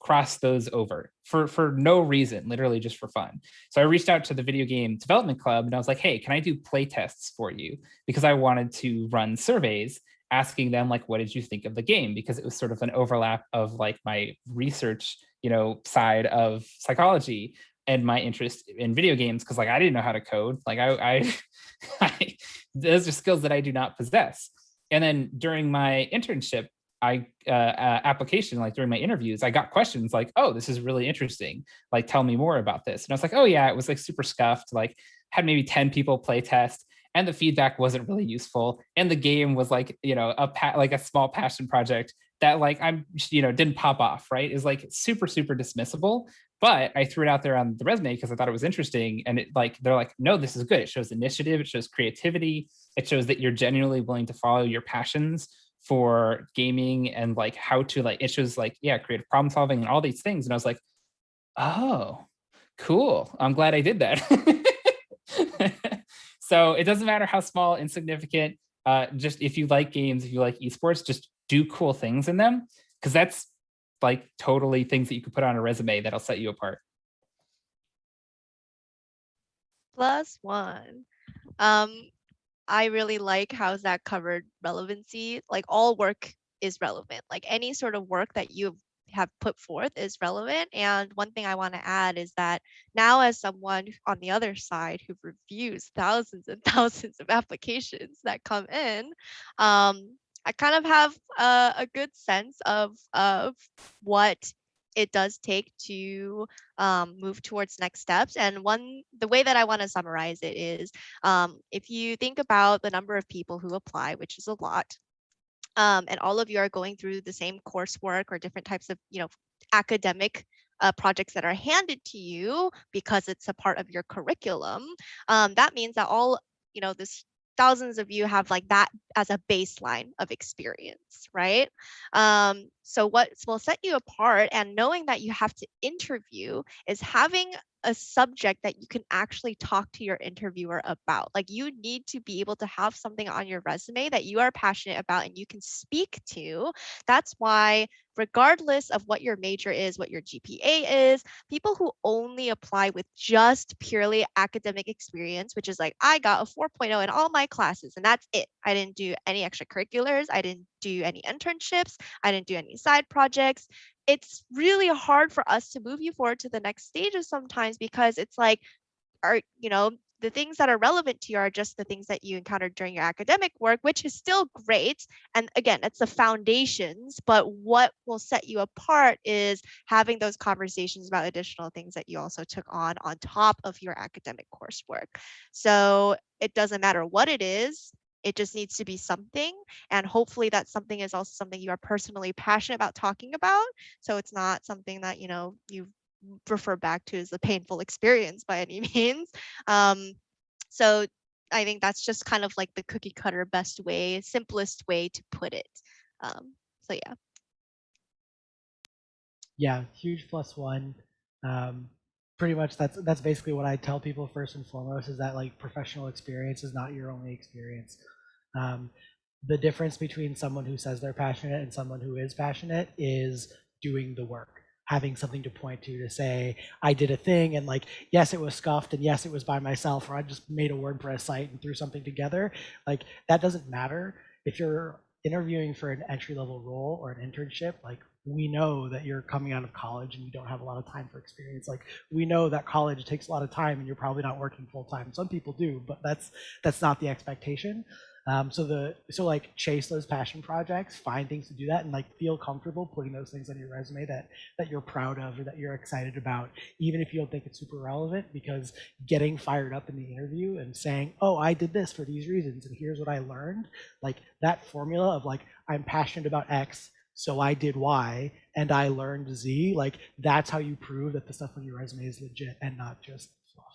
cross those over for no reason, literally just for fun. So I reached out to the video game development club and I was like, hey, can I do play tests for you? Because I wanted to run surveys asking them like, what did you think of the game? Because it was sort of an overlap of like my research, side of psychology and my interest in video games. Cause like, I didn't know how to code. Like those are skills that I do not possess. And then during my internship, application, like during my interviews, I got questions like, oh, this is really interesting. Like, tell me more about this. And I was like, oh yeah, it was like super scuffed. Like had maybe 10 people play test and the feedback wasn't really useful. And the game was like, like a small passion project that like didn't pop off, right? Is like super, super dismissible. But I threw it out there on the resume because I thought it was interesting. And they're like, no, this is good. It shows initiative, it shows creativity, it shows that you're genuinely willing to follow your passions for gaming and like how to like, it shows like, yeah, creative problem solving and all these things. And I was like, oh, cool. I'm glad I did that. So it doesn't matter how small, insignificant. Just if you like games, if you like esports, just do cool things in them, because that's like totally things that you could put on a resume that'll set you apart. +1. I really like how Zach covered relevancy. Like all work is relevant. Like any sort of work that you have put forth is relevant. And one thing I want to add is that now, as someone on the other side who reviews thousands and thousands of applications that come in, I kind of have a good sense of what it does take to move towards next steps. And the way that I want to summarize it is, if you think about the number of people who apply, which is a lot, and all of you are going through the same coursework or different types of, academic projects that are handed to you because it's a part of your curriculum, that means that all, this thousands of you have like that as a baseline of experience, right? So what will set you apart, and knowing that you have to interview, is having a subject that you can actually talk to your interviewer about. Like you need to be able to have something on your resume that you are passionate about and you can speak to. That's why, regardless of what your major is, what your GPA is, people who only apply with just purely academic experience, which is like, I got a 4.0 in all my classes and that's it. I didn't do any extracurriculars. I didn't do any internships. I didn't do any side projects. It's really hard for us to move you forward to the next stages sometimes, because it's like, the things that are relevant to you are just the things that you encountered during your academic work, which is still great. And again, it's the foundations, but what will set you apart is having those conversations about additional things that you also took on top of your academic coursework. So it doesn't matter what it is, it just needs to be something. And hopefully that something is also something you are personally passionate about talking about. So it's not something that, you refer back to as a painful experience by any means. So I think that's just kind of like the cookie cutter best way, simplest way to put it. So yeah. Yeah, huge +1. Pretty much that's basically what I tell people first and foremost, is that like professional experience is not your only experience. Um, the difference between someone who says they're passionate and someone who is passionate is doing the work, having something to point to say, I did a thing, and like, yes, it was scuffed, and yes, it was by myself, or I just made a WordPress site and threw something together. Like that doesn't matter. If you're interviewing for an entry-level role or an internship, like we know that you're coming out of college and you don't have a lot of time for experience. Like we know that college takes a lot of time and you're probably not working full time. Some people do, but that's not the expectation. So like chase those passion projects, find things to do that, and like feel comfortable putting those things on your resume that you're proud of or that you're excited about, even if you don't think it's super relevant, because getting fired up in the interview and saying, oh, I did this for these reasons and here's what I learned, like that formula of like, I'm passionate about X, so I did Y and I learned Z, like that's how you prove that the stuff on your resume is legit and not just fluff.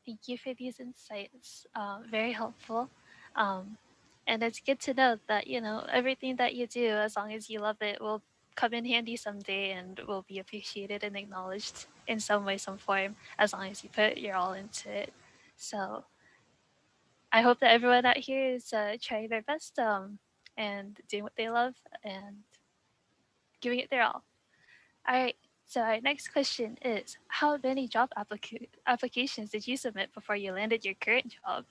Thank you for these insights. Very helpful. Um, and it's good to know that, everything that you do, as long as you love it, will come in handy someday and will be appreciated and acknowledged in some way, some form, as long as you put your all into it. So I hope that everyone out here is trying their best and doing what they love and giving it their all. All right. So our next question is: how many job applications did you submit before you landed your current job?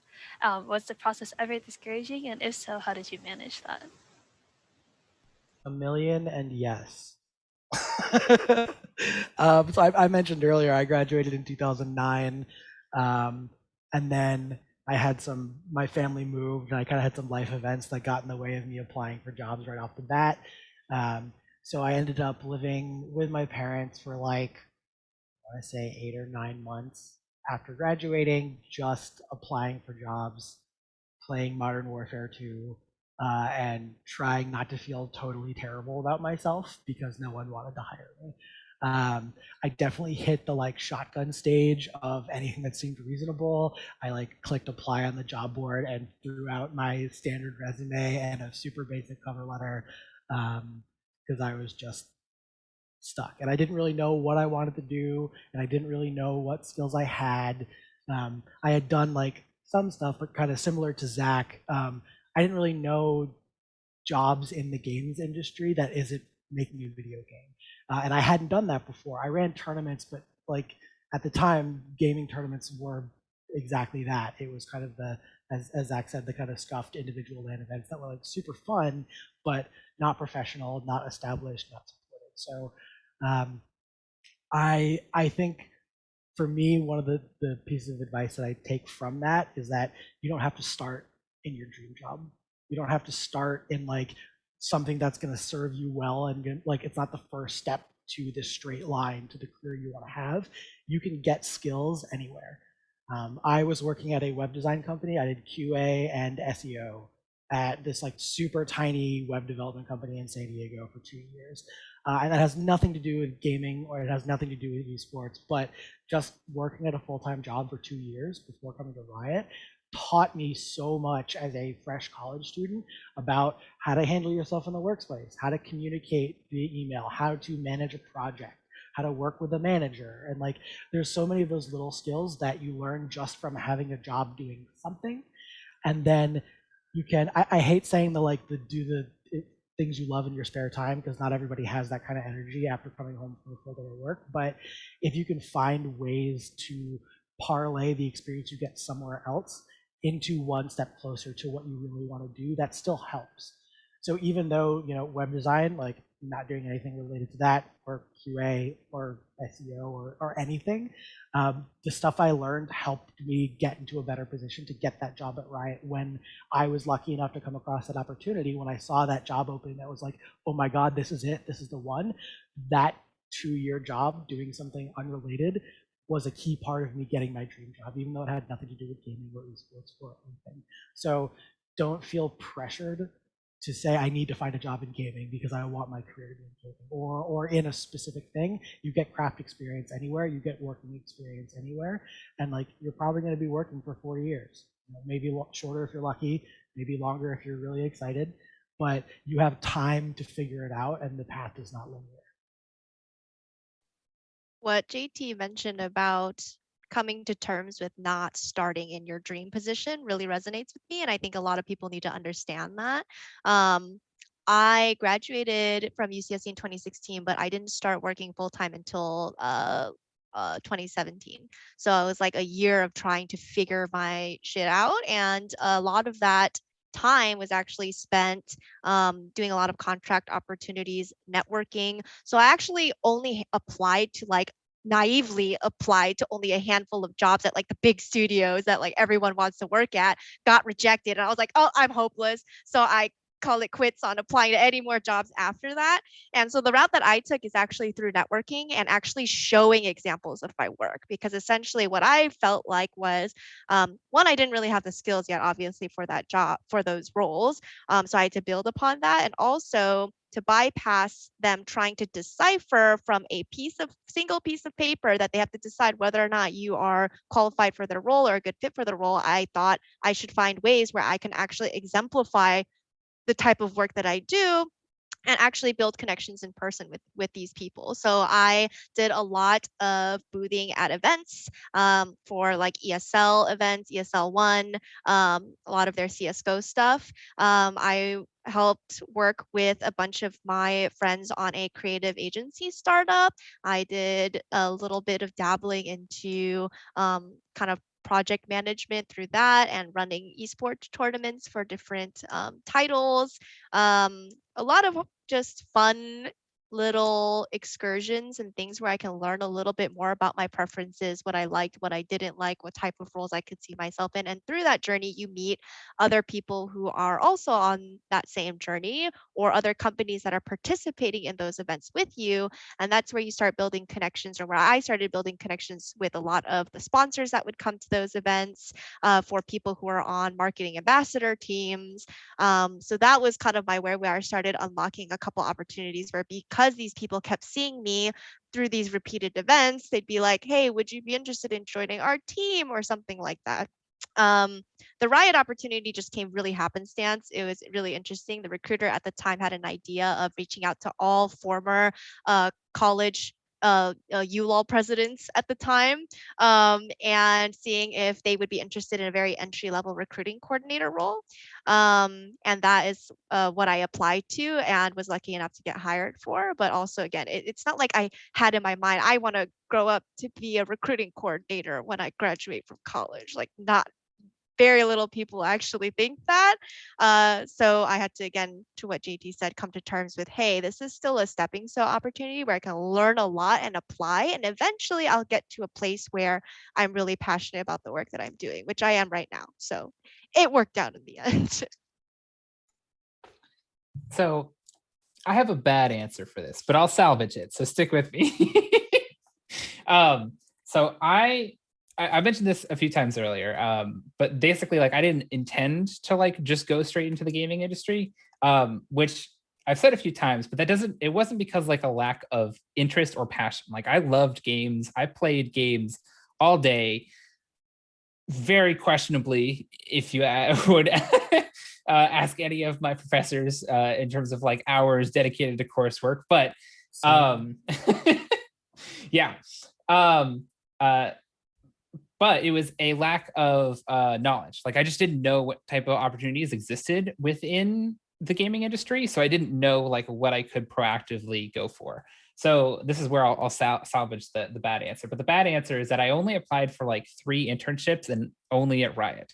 Was the process ever discouraging, and if so, how did you manage that? A million and yes. So I mentioned earlier I graduated in 2009, and then my family moved, and I kind of had some life events that got in the way of me applying for jobs right off the bat. So I ended up living with my parents for like, I want to say 8 or 9 months after graduating, just applying for jobs, playing Modern Warfare 2, and trying not to feel totally terrible about myself because no one wanted to hire me. I definitely hit the like shotgun stage of anything that seemed reasonable. I like clicked apply on the job board and threw out my standard resume and a super basic cover letter, because I was just stuck, and I didn't really know what I wanted to do, and I didn't really know what skills I had. I had done like some stuff, but kind of similar to Zach. I didn't really know jobs in the games industry that isn't making a video game, and I hadn't done that before. I ran tournaments, but like at the time, gaming tournaments were exactly that. It was kind of the, as Zach said, the kind of scuffed individual LAN events that were like super fun, but not professional, not established, not supported. So um, I think for me, one of the pieces of advice that I take from that is that you don't have to start in your dream job. You don't have to start in like something that's going to serve you well, and like it's not the first step to this straight line to the career you want to have. You can get skills anywhere. I was working at a web design company. I did QA and SEO at this like super tiny web development company in San Diego for 2 years. And that has nothing to do with gaming, or it has nothing to do with esports, but just working at a full-time job for 2 years before coming to Riot taught me so much as a fresh college student about how to handle yourself in the workplace, how to communicate via email, how to manage a project, how to work with a manager. And like there's so many of those little skills that you learn just from having a job doing something. And then you can, I hate saying do the things you love in your spare time, because not everybody has that kind of energy after coming home from a full day of work. But if you can find ways to parlay the experience you get somewhere else into one step closer to what you really want to do, that still helps. So even though, web design, like not doing anything related to that, or QA or SEO or anything, the stuff I learned helped me get into a better position to get that job at Riot when I was lucky enough to come across that opportunity. When I saw that job opening, that was like, oh my God, this is it. This is the one. That 2-year job doing something unrelated was a key part of me getting my dream job, even though it had nothing to do with gaming or esports or anything. So don't feel pressured to say I need to find a job in gaming because I want my career to be in gaming, or in a specific thing. You get craft experience anywhere, you get working experience anywhere, and like you're probably going to be working for 4 years. Maybe shorter if you're lucky, maybe longer if you're really excited, but you have time to figure it out, and the path is not linear. What JT mentioned about coming to terms with not starting in your dream position really resonates with me. And I think a lot of people need to understand that. I graduated from UCSC in 2016, but I didn't start working full time until 2017. So it was like a year of trying to figure my shit out. And a lot of that time was actually spent doing a lot of contract opportunities, networking. So I actually only applied to like naively applied to only a handful of jobs at like the big studios that like everyone wants to work at, got rejected. And I was like, oh, I'm hopeless. So I call it quits on applying to any more jobs after that. And so the route that I took is actually through networking and actually showing examples of my work, because essentially what I felt like was one, I didn't really have the skills yet, obviously, for that job, for those roles. So I had to build upon that. And also to bypass them trying to decipher from a single piece of paper that they have to decide whether or not you are qualified for their role or a good fit for the role, I thought I should find ways where I can actually exemplify the type of work that I do and actually build connections in person with these people. So I did a lot of boothing at events for like ESL events, ESL1, a lot of their CSGO stuff. I helped work with a bunch of my friends on a creative agency startup. I did a little bit of dabbling into kind of project management through that and running esports tournaments for different titles. A lot of just fun little excursions and things where I can learn a little bit more about my preferences, what I liked, what I didn't like, what type of roles I could see myself in. And through that journey, you meet other people who are also on that same journey, or other companies that are participating in those events with you. And that's where you start building connections, or where I started building connections with a lot of the sponsors that would come to those events, for people who are on marketing ambassador teams. So that was kind of my where I started unlocking a couple opportunities, where because these people kept seeing me through these repeated events, they'd be like, hey, would you be interested in joining our team or something like that? The Riot opportunity just came really happenstance. It was really interesting. The recruiter at the time had an idea of reaching out to all former college ULOL presidents at the time, and seeing if they would be interested in a very entry-level recruiting coordinator role. And that is what I applied to and was lucky enough to get hired for. But also, again, it's not like I had in my mind, I want to grow up to be a recruiting coordinator when I graduate from college. Like, not very little people actually think that. So I had to, again, to what JT said, come to terms with, hey, this is still a stepping stone opportunity where I can learn a lot and apply. And eventually I'll get to a place where I'm really passionate about the work that I'm doing, which I am right now. So it worked out in the end. So I have a bad answer for this, but I'll salvage it. So stick with me. So I mentioned this a few times earlier, but basically, like, I didn't intend to like just go straight into the gaming industry, which I've said a few times, but it wasn't because like a lack of interest or passion. Like, I loved games. I played games all day, very questionably, if you would ask any of my professors in terms of like hours dedicated to coursework. But yeah. But it was a lack of knowledge. Like, I just didn't know what type of opportunities existed within the gaming industry. So I didn't know like what I could proactively go for. So this is where I'll salvage the bad answer. But the bad answer is that I only applied for like 3 internships and only at Riot.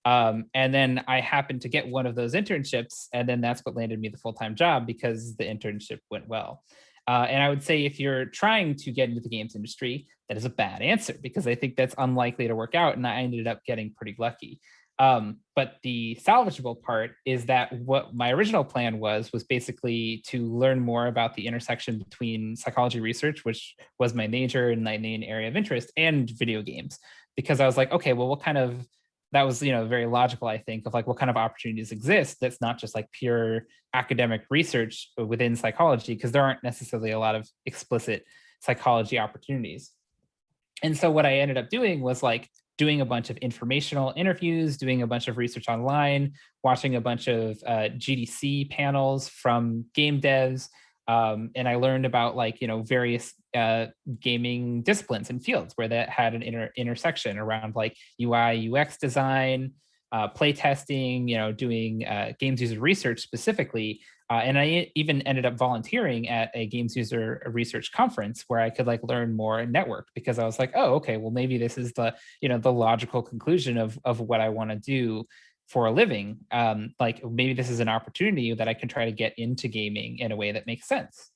And then I happened to get one of those internships, and then that's what landed me the full-time job because the internship went well. And I would say if you're trying to get into the games industry, that is a bad answer because I think that's unlikely to work out. And I ended up getting pretty lucky. But the salvageable part is that what my original plan was basically to learn more about the intersection between psychology research, which was my major and my main area of interest, and video games. Because I was like, okay, well, that was, very logical, I think, of like what kind of opportunities exist that's not just like pure academic research within psychology, because there aren't necessarily a lot of explicit psychology opportunities. And so what I ended up doing was like doing a bunch of informational interviews, doing a bunch of research online, watching a bunch of GDC panels from game devs. And I learned about like, various gaming disciplines and fields where that had an intersection around like UI, UX design, play testing, doing games user research specifically. And I even ended up volunteering at a games user research conference where I could like learn more and network, because I was like, oh, okay, well, maybe this is the logical conclusion of what I want to do for a living. Like, maybe this is an opportunity that I can try to get into gaming in a way that makes sense.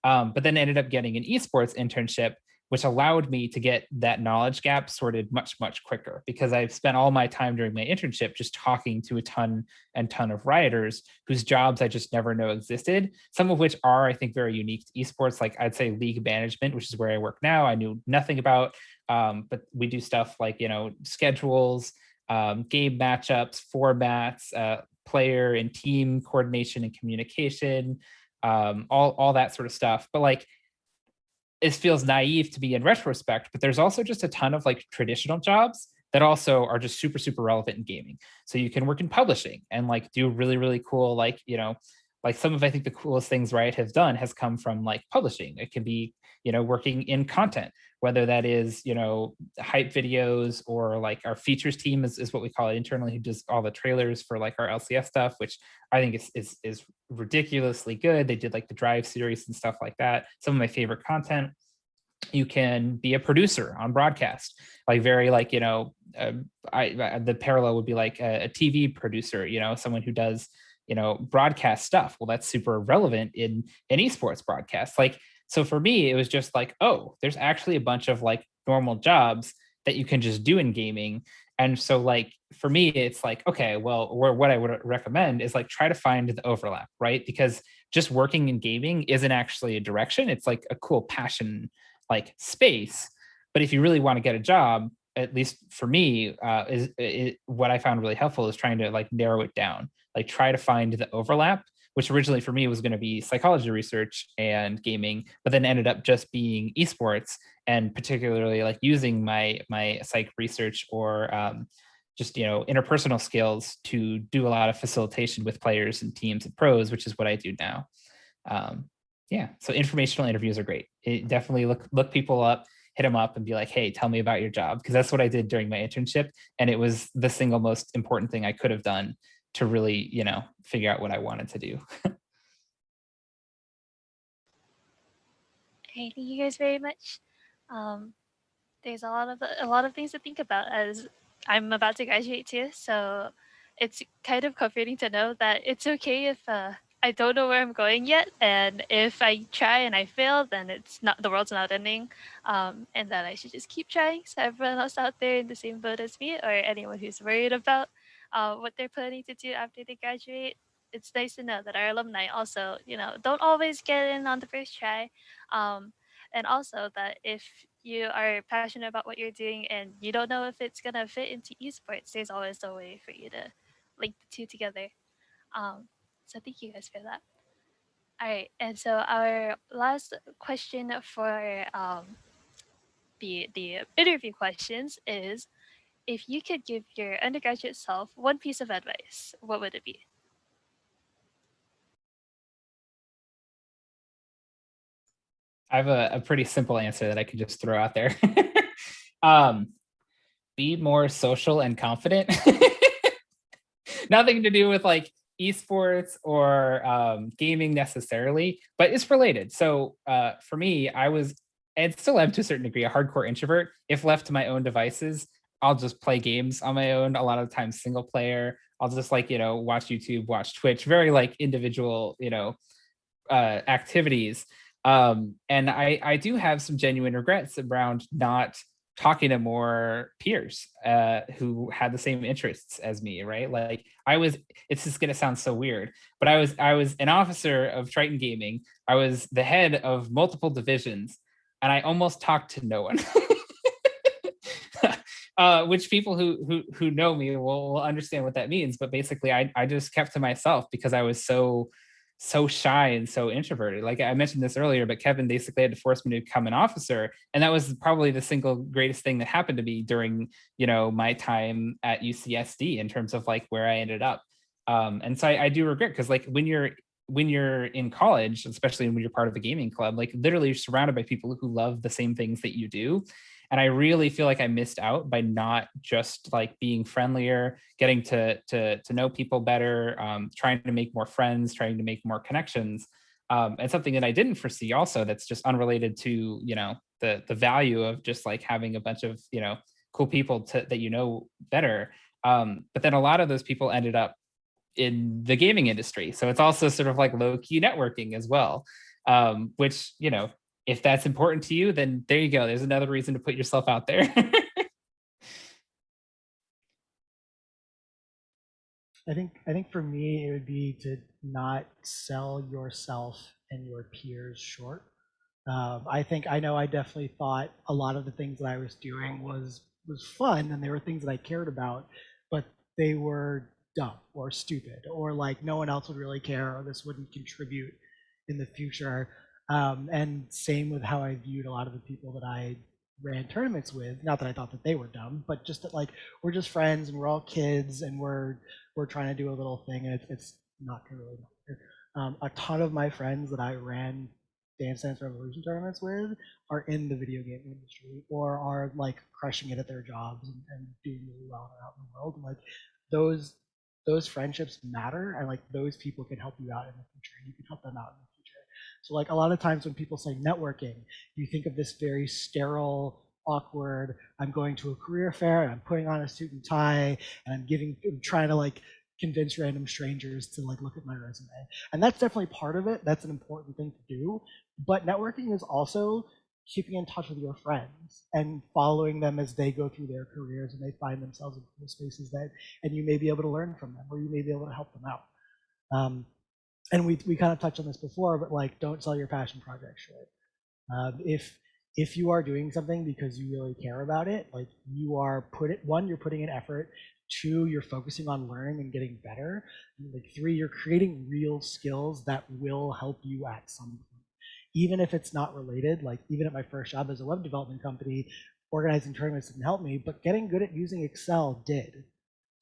But then ended up getting an esports internship, which allowed me to get that knowledge gap sorted much, much quicker, because I've spent all my time during my internship just talking to a ton of rioters whose jobs I just never know existed, some of which are, I think, very unique to esports. Like, I'd say league management, which is where I work now, I knew nothing about, but we do stuff like, schedules, game matchups, formats, player and team coordination and communication, all that sort of stuff. But like, it feels naive to be in retrospect, but there's also just a ton of like traditional jobs that also are just super, super relevant in gaming. So you can work in publishing and like do really, really cool, like, like some of, I think, the coolest things Riot has done has come from like publishing. It can be, working in content, whether that is, hype videos, or like our features team is what we call it internally, who does all the trailers for like our LCS stuff, which I think is ridiculously good. They did like the Drive series and stuff like that. Some of my favorite content. You can be a producer on broadcast, like very like, the parallel would be like a TV producer, someone who does, broadcast stuff. Well, that's super relevant in esports broadcast. Like, so for me, it was just like, oh, there's actually a bunch of like normal jobs that you can just do in gaming. And so like, for me, it's like, okay, well, what I would recommend is like try to find the overlap, right? Because just working in gaming isn't actually a direction. It's like a cool passion, like space. But if you really want to get a job, at least for me, what I found really helpful is trying to like narrow it down, like try to find the overlap, which originally for me was going to be psychology research and gaming, but then ended up just being esports, and particularly like using my psych research or just interpersonal skills to do a lot of facilitation with players and teams and pros, which is what I do now. Yeah, so informational interviews are great. It definitely look people up, hit them up, and be like, "Hey, tell me about your job," because that's what I did during my internship, and it was the single most important thing I could have done to really, figure out what I wanted to do. Okay, thank you guys very much. Um, there's a lot of things to think about as I'm about to graduate too. So it's kind of comforting to know that it's okay if I don't know where I'm going yet, and if I try and I fail, then it's not the world's not ending, and that I should just keep trying. So everyone else out there in the same boat as me, or anyone who's worried about what they're planning to do after they graduate. It's nice to know that our alumni also, don't always get in on the first try. Um, and also that if you are passionate about what you're doing and you don't know if it's gonna fit into esports, there's always a way for you to link the two together. So thank you guys for that. All right, and so our last question for the interview questions is: if you could give your undergraduate self one piece of advice, what would it be? I have a pretty simple answer that I could just throw out there. um, be more social and confident. Nothing to do with like esports or gaming necessarily, but it's related. So for me, I was, and still am to a certain degree, a hardcore introvert. If left to my own devices, I'll just play games on my own. A lot of times, single player. I'll just like watch YouTube, watch Twitch. Very like individual activities. And I do have some genuine regrets around not talking to more peers who had the same interests as me, right? Like it's just gonna sound so weird, but I was an officer of Triton Gaming. I was the head of multiple divisions, and I almost talked to no one. Which people who know me will understand what that means. But basically, I just kept to myself because I was so shy and so introverted. Like I mentioned this earlier, but Kevin basically had to force me to become an officer, and that was probably the single greatest thing that happened to me during my time at UCSD in terms of like where I ended up. And so I do regret, because like when you're in college, especially when you're part of a gaming club, like literally you're surrounded by people who love the same things that you do. And I really feel like I missed out by not just like being friendlier, getting to know people better, trying to make more friends, trying to make more connections. And something that I didn't foresee also, that's just unrelated to the value of just like having a bunch of cool people that better. But then a lot of those people ended up in the gaming industry, so it's also sort of like low key networking as well, which if that's important to you, then there you go. There's another reason to put yourself out there. I think for me it would be to not sell yourself and your peers short. I know I definitely thought a lot of the things that I was doing was fun, and they were things that I cared about, but they were dumb or stupid, or like no one else would really care, or this wouldn't contribute in the future. And same with how I viewed a lot of the people that I ran tournaments with. Not that I thought that they were dumb, but just that like we're just friends and we're all kids and we're trying to do a little thing, and it's not gonna really matter. A ton of my friends that I ran Dance Dance Revolution tournaments with are in the video game industry or are like crushing it at their jobs and doing really well out in the world. And like those those friendships matter, and like those people can help you out in the future. You can help them out in the future. So like a lot of times when people say networking, you think of this very sterile, awkward, I'm going to a career fair and I'm putting on a suit and tie and I'm trying to like convince random strangers to like look at my resume. And that's definitely part of it. That's an important thing to do. But networking is also keeping in touch with your friends and following them as they go through their careers and they find themselves in cool spaces and you may be able to learn from them, or you may be able to help them out. And we kind of touched on this before, but like don't sell your passion project short. If you are doing something because you really care about it, like you're putting in effort. Two, you're focusing on learning and getting better. Like three, you're creating real skills that will help you at some point. Even if it's not related, like even at my first job as a web development company, organizing tournaments didn't help me, but getting good at using Excel did.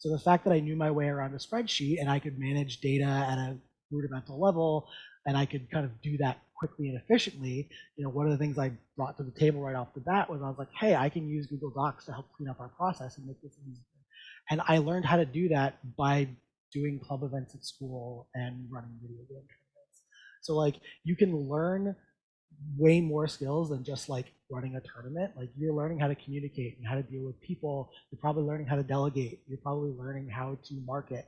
So the fact that I knew my way around a spreadsheet and I could manage data at a rudimental level and I could kind of do that quickly and efficiently, one of the things I brought to the table right off the bat was I was like, hey, I can use Google Docs to help clean up our process and make this easier. And I learned how to do that by doing club events at school and running video game tournaments. So like you can learn way more skills than just like running a tournament. Like you're learning how to communicate and how to deal with people. You're probably learning how to delegate. You're probably learning how to market.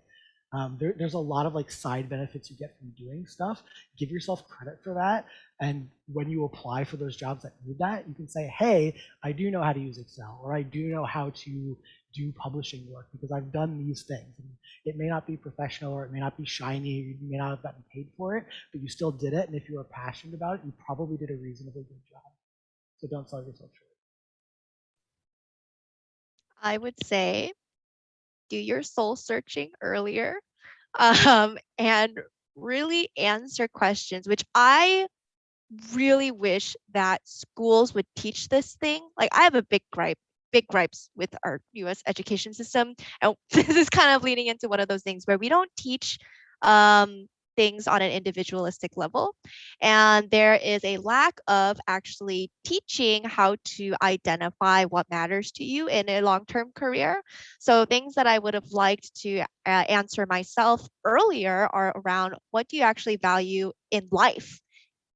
There's a lot of like side benefits you get from doing stuff. Give yourself credit for that. And when you apply for those jobs that need that, you can say, hey, I do know how to use Excel, or I do know how to do publishing work because I've done these things. And it may not be professional or it may not be shiny, you may not have gotten paid for it, but you still did it. And if you were passionate about it, you probably did a reasonably good job. So don't sell yourself short. I would say do your soul searching earlier, and really answer questions, which I really wish that schools would teach this thing. Like I have a big gripes with our US education system. And this is kind of leading into one of those things where we don't teach things on an individualistic level. And there is a lack of actually teaching how to identify what matters to you in a long-term career. So things that I would have liked to answer myself earlier are around what do you actually value in life?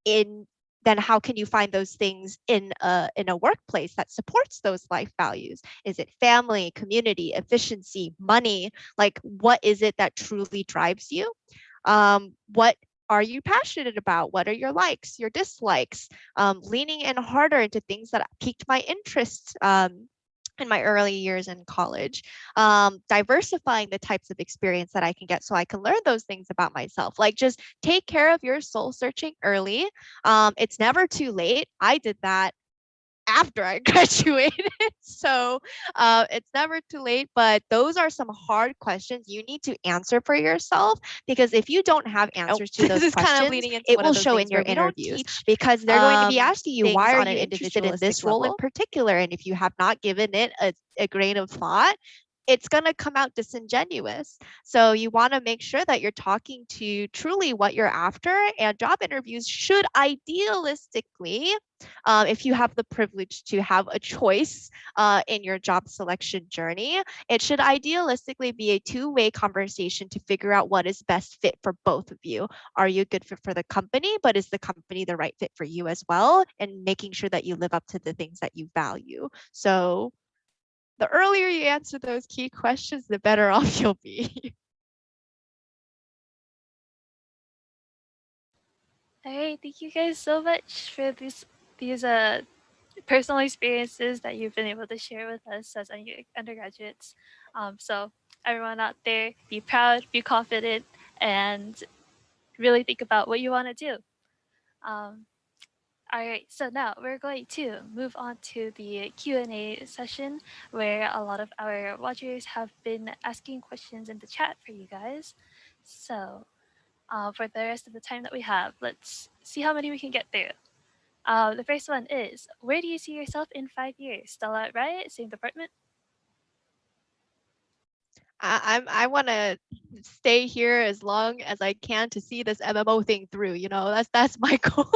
Then how can you find those things in a workplace that supports those life values? Is it family, community, efficiency, money? Like what is it that truly drives you? What are you passionate about? What are your likes, your dislikes? Leaning in harder into things that piqued my interest in my early years in college, diversifying the types of experience that I can get so I can learn those things about myself. Like just take care of your soul searching early. It's never too late. I did that after I graduated. So it's never too late, but those are some hard questions you need to answer for yourself, because if you don't have answers to those questions, it will show in your interviews, because they're going to be asking you, why are you interested in this role in particular? And if you have not given it a grain of thought, it's going to come out disingenuous. So you want to make sure that you're talking to truly what you're after, and job interviews should idealistically, if you have the privilege to have a choice in your job selection journey, it should idealistically be a two-way conversation to figure out what is best fit for both of you. Are you a good fit for the company, but is the company the right fit for you as well? And making sure that you live up to the things that you value. So the earlier you answer those key questions, the better off you'll be. All right, thank you guys so much for these personal experiences that you've been able to share with us as undergraduates. So everyone out there, be proud, be confident, and really think about what you want to do. Um, all right, so now we're going to move on to the Q&A session where a lot of our watchers have been asking questions in the chat for you guys. So for the rest of the time that we have, let's see how many we can get through. The first one is, where do you see yourself in 5 years? Stella at Riot, same department? I want to stay here as long as I can to see this MMO thing through. That's my goal.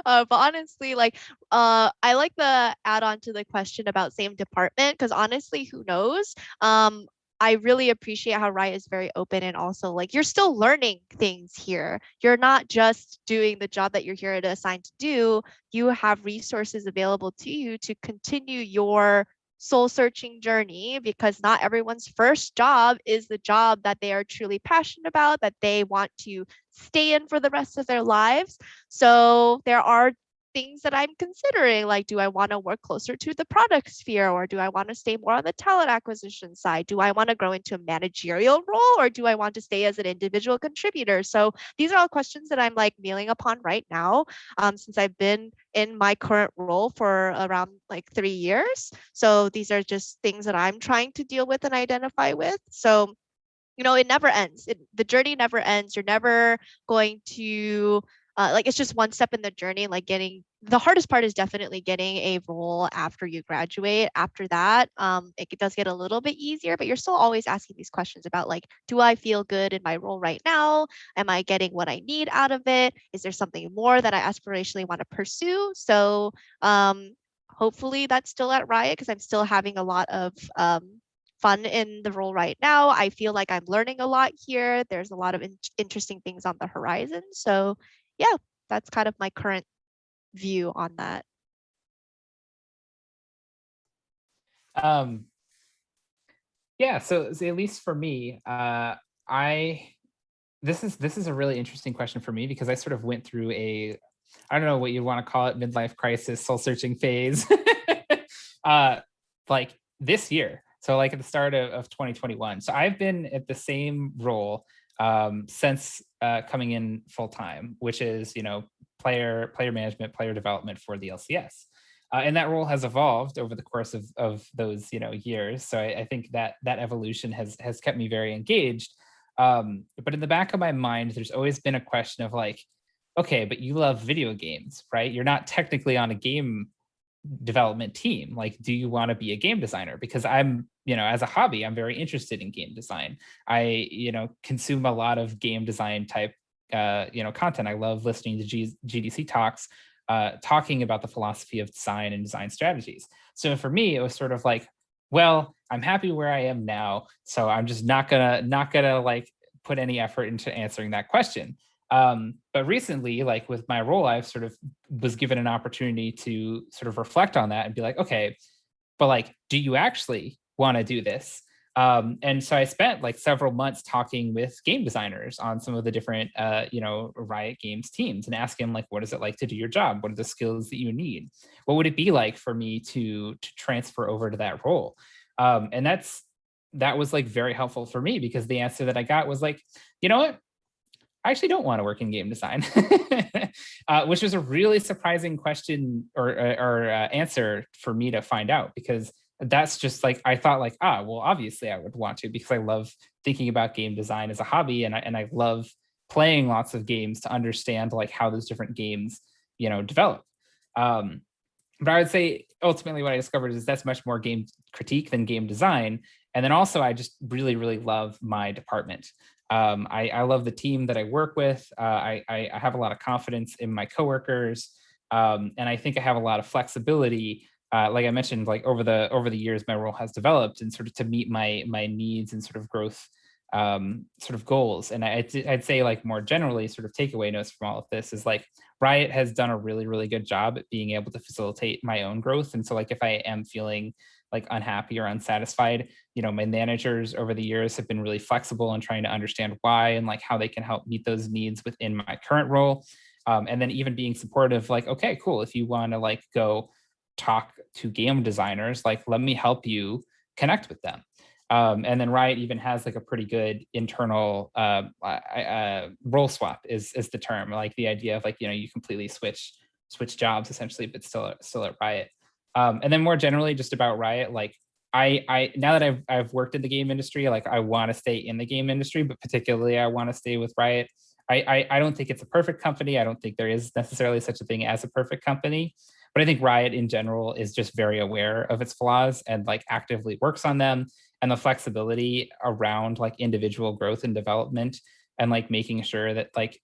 But honestly, like, I like the add-on to the question about same department, because honestly, who knows? I really appreciate how Riot is very open, and also like you're still learning things here. You're not just doing the job that you're here to assigned to do. You have resources available to you to continue your soul searching journey, because not everyone's first job is the job that they are truly passionate about, that they want to stay in for the rest of their lives. So there are things that I'm considering, like, do I want to work closer to the product sphere, or do I want to stay more on the talent acquisition side? Do I want to grow into a managerial role, or do I want to stay as an individual contributor? So these are all questions that I'm like kneeling upon right now, since I've been in my current role for around like 3 years. So these are just things that I'm trying to deal with and identify with. So it never ends. The journey never ends. You're never going to like it's just one step in the journey. Like the hardest part is definitely getting a role after you graduate. After that, it does get a little bit easier, but you're still always asking these questions about like, do I feel good in my role right now? Am I getting what I need out of it? Is there something more that I aspirationally want to pursue? So hopefully that's still at Riot, because I'm still having a lot of fun in the role right now. I feel like I'm learning a lot here. There's a lot of interesting things on the horizon. So yeah, that's kind of my current view on that. Yeah, so at least for me, I this is a really interesting question for me because I sort of went through I don't know what you want to call it, midlife crisis, soul searching phase, like this year. So like at the start of 2021. So I've been at the same role since coming in full time, which is player management, player development for the LCS. And that role has evolved over the course of those years. So I think that evolution has kept me very engaged. But in the back of my mind, there's always been a question of like, okay, but you love video games, right? You're not technically on a game development team. Like, do you want to be a game designer? Because I'm, as a hobby, I'm very interested in game design. I, consume a lot of game design type, content. I love listening to GDC talks, talking about the philosophy of design and design strategies. So for me, it was sort of like, well, I'm happy where I am now, so I'm just not gonna like put any effort into answering that question. But recently, like with my role, I've sort of was given an opportunity to sort of reflect on that and be like, okay, but like, do you actually want to do this? And so I spent like several months talking with game designers on some of the different, Riot Games teams and asking them like, what is it like to do your job? What are the skills that you need? What would it be like for me to transfer over to that role? And that was like very helpful for me because the answer that I got was like, you know what? I actually don't want to work in game design, which was a really surprising question or answer for me to find out, because that's just like, I thought like, well, obviously I would want to, because I love thinking about game design as a hobby. And I love playing lots of games to understand like how those different games, develop. But I would say ultimately what I discovered is that's much more game critique than game design. And then also I just really, really love my department. I love the team that I work with. I have a lot of confidence in my coworkers. And I think I have a lot of flexibility. Like I mentioned, like over the years, my role has developed and sort of to meet my needs and sort of growth sort of goals. And I'd say like more generally, sort of takeaway notes from all of this is like Riot has done a really, really good job at being able to facilitate my own growth. And so like if I am feeling like unhappy or unsatisfied, my managers over the years have been really flexible in trying to understand why and like how they can help meet those needs within my current role. And then even being supportive, like, okay, cool. If you want to like go talk to game designers, like let me help you connect with them. And then Riot even has like a pretty good internal role swap is the term, like the idea of like, you completely switch jobs essentially, but still at Riot. And then more generally just about Riot, like I now that I've worked in the game industry, like I want to stay in the game industry, but particularly I want to stay with Riot. I don't think it's a perfect company. I don't think there is necessarily such a thing as a perfect company. But I think Riot in general is just very aware of its flaws and like actively works on them. And the flexibility around like individual growth and development and like making sure that like,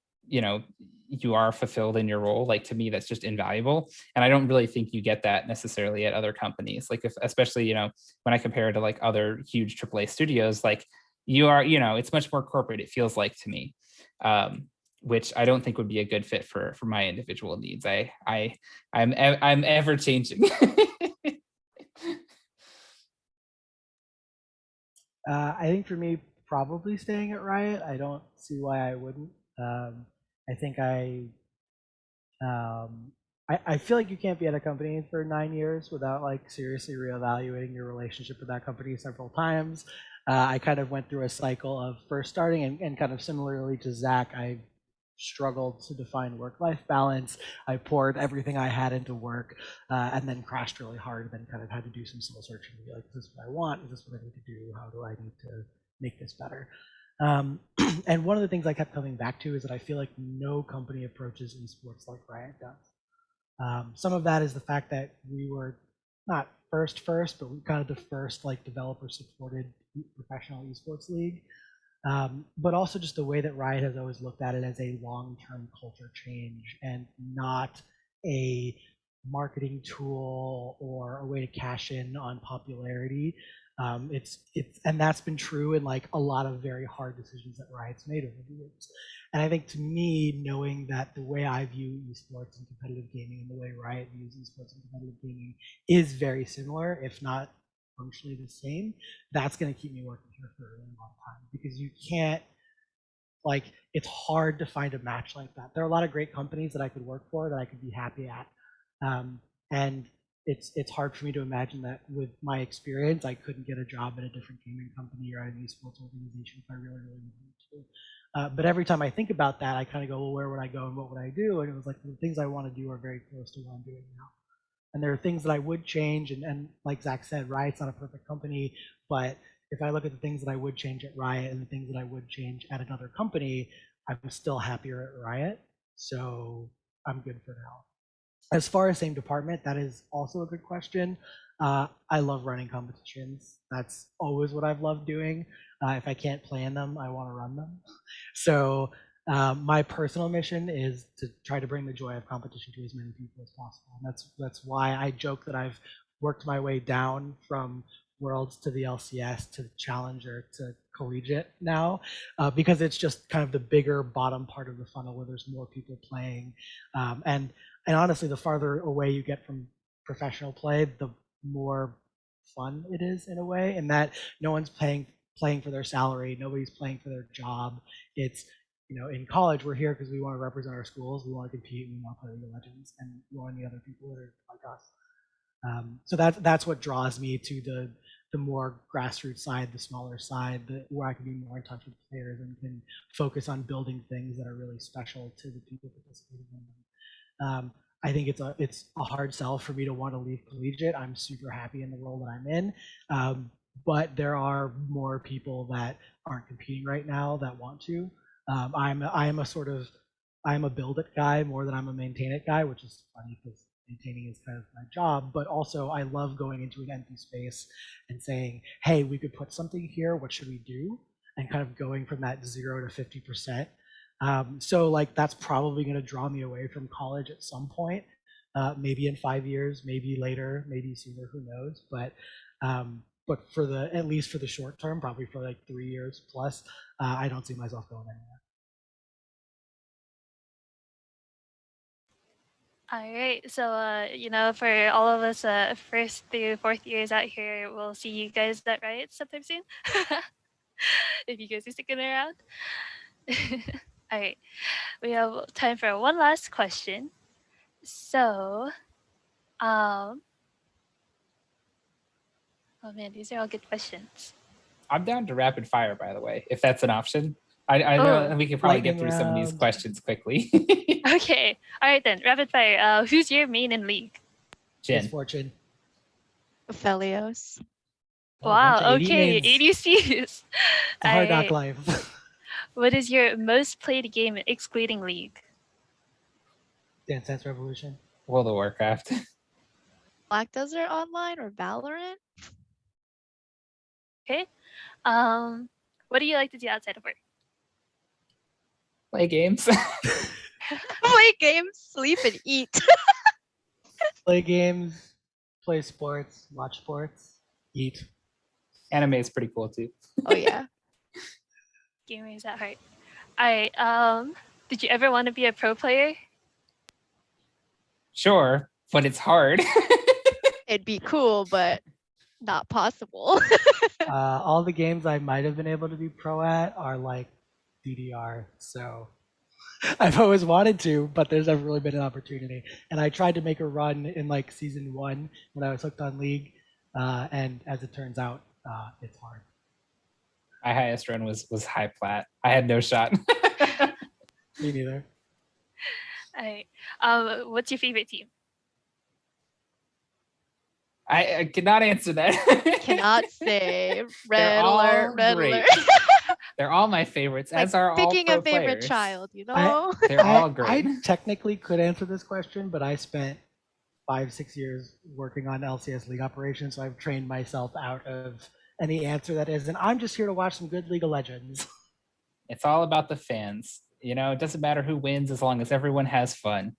you are fulfilled in your role, like to me, that's just invaluable. And I don't really think you get that necessarily at other companies. Like especially, when I compare to like other huge AAA studios, like you are, it's much more corporate, it feels like to me. Which I don't think would be a good fit for my individual needs. I'm ever changing. I think for me, probably staying at Riot. I don't see why I wouldn't. I think I feel like you can't be at a company for 9 years without like seriously reevaluating your relationship with that company several times. I kind of went through a cycle of first starting and kind of similarly to Zach, I struggled to define work-life balance. I poured everything I had into work and then crashed really hard, then kind of had to do some soul searching to be like, is this what I want? Is this what I need to do? How do I need to make this better? And one of the things I kept coming back to is that I feel like no company approaches esports like Riot does. Some of that is the fact that we were not first, but we kind of the first like developer supported professional esports league. But also just the way that Riot has always looked at it as a long-term culture change and not a marketing tool or a way to cash in on popularity. It's and that's been true in like a lot of very hard decisions that Riot's made over the years. And I think to me, knowing that the way I view esports and competitive gaming and the way Riot views esports and competitive gaming is very similar, if not functionally the same, that's going to keep me working here for a really long time, because you can't, like, it's hard to find a match like that. There are a lot of great companies that I could work for that I could be happy at, and it's hard for me to imagine that with my experience I couldn't get a job at a different gaming company or at an esports organization if I really wanted to. But every time I think about that, I kind of go, well, where would I go and what would I do? And it was like, the things I want to do are very close to what I'm doing now. And there are things that I would change, and like Zach said, Riot's not a perfect company, but if I look at the things that I would change at Riot and the things that I would change at another company, I'm still happier at Riot, so I'm good for now. As far as same department, that is also a good question. I love running competitions. That's always what I've loved doing. If I can't plan them, I want to run them. So my personal mission is to try to bring the joy of competition to as many people as possible. And that's why I joke that I've worked my way down from Worlds to the LCS to Challenger to Collegiate now, because it's just kind of the bigger bottom part of the funnel where there's more people playing. And honestly, the farther away you get from professional play, the more fun it is in a way, and that no one's playing for their salary, nobody's playing for their job. It's, in college, we're here because we want to represent our schools, we want to compete, we want to play League of Legends, and we want the other people that are like us. So that's what draws me to the more grassroots side, the smaller side, where I can be more in touch with players and can focus on building things that are really special to the people participating in them. I think it's a hard sell for me to want to leave collegiate. I'm super happy in the role that I'm in, but there are more people that aren't competing right now that want to. I'm a build it guy more than I'm a maintain it guy, which is funny because maintaining is kind of my job, but also I love going into an empty space and saying, hey, we could put something here, what should we do? And kind of going from that 0 to 50%. So like that's probably going to draw me away from college at some point, maybe in 5 years, maybe later, maybe sooner, who knows? But for at least for the short term, probably for like 3 years plus, I don't see myself going anywhere. All right. So, for all of us first through fourth years out here, we'll see you guys at Riot sometime soon. If you guys are sticking around. All right. We have time for one last question. So, oh man, these are all good questions. I'm down to rapid fire, by the way, if that's an option. I know we can probably get through some of these questions quickly. Okay. All right then. Rapid fire. Who's your main in League? Jen. Fortune. Aphelios. Wow. Okay. ADCs. It's a hard knock life. What is your most played game excluding League? Dance Dance Revolution. World of Warcraft. Black Desert Online or Valorant? Okay. What do you like to do outside of work? Play games. Play games, sleep, and eat. Play games, play sports, watch sports, eat. Anime is pretty cool too. Oh yeah. Gamers at heart. All right. Did you ever want to be a pro player? Sure, but it's hard. It'd be cool, but not possible. All the games I might have been able to be pro at are like DDR, so I've always wanted to, but there's never really been an opportunity. And I tried to make a run in like season 1 when I was hooked on League, and as it turns out, it's hard. My highest run was high plat. I had no shot. Me neither. All right. What's your favorite team? I cannot answer that. Cannot say. They're Red alert, all red great. alert. They're all my favorites, Like as are all picking a pro favorite players. child, I, They're all I great. technically could answer this question, but I spent 5, 6 years working on LCS League operations, so I've trained myself out of any answer that is, and I'm just here to watch some good League of Legends. It's all about the fans. You know, it doesn't matter who wins as long as everyone has fun.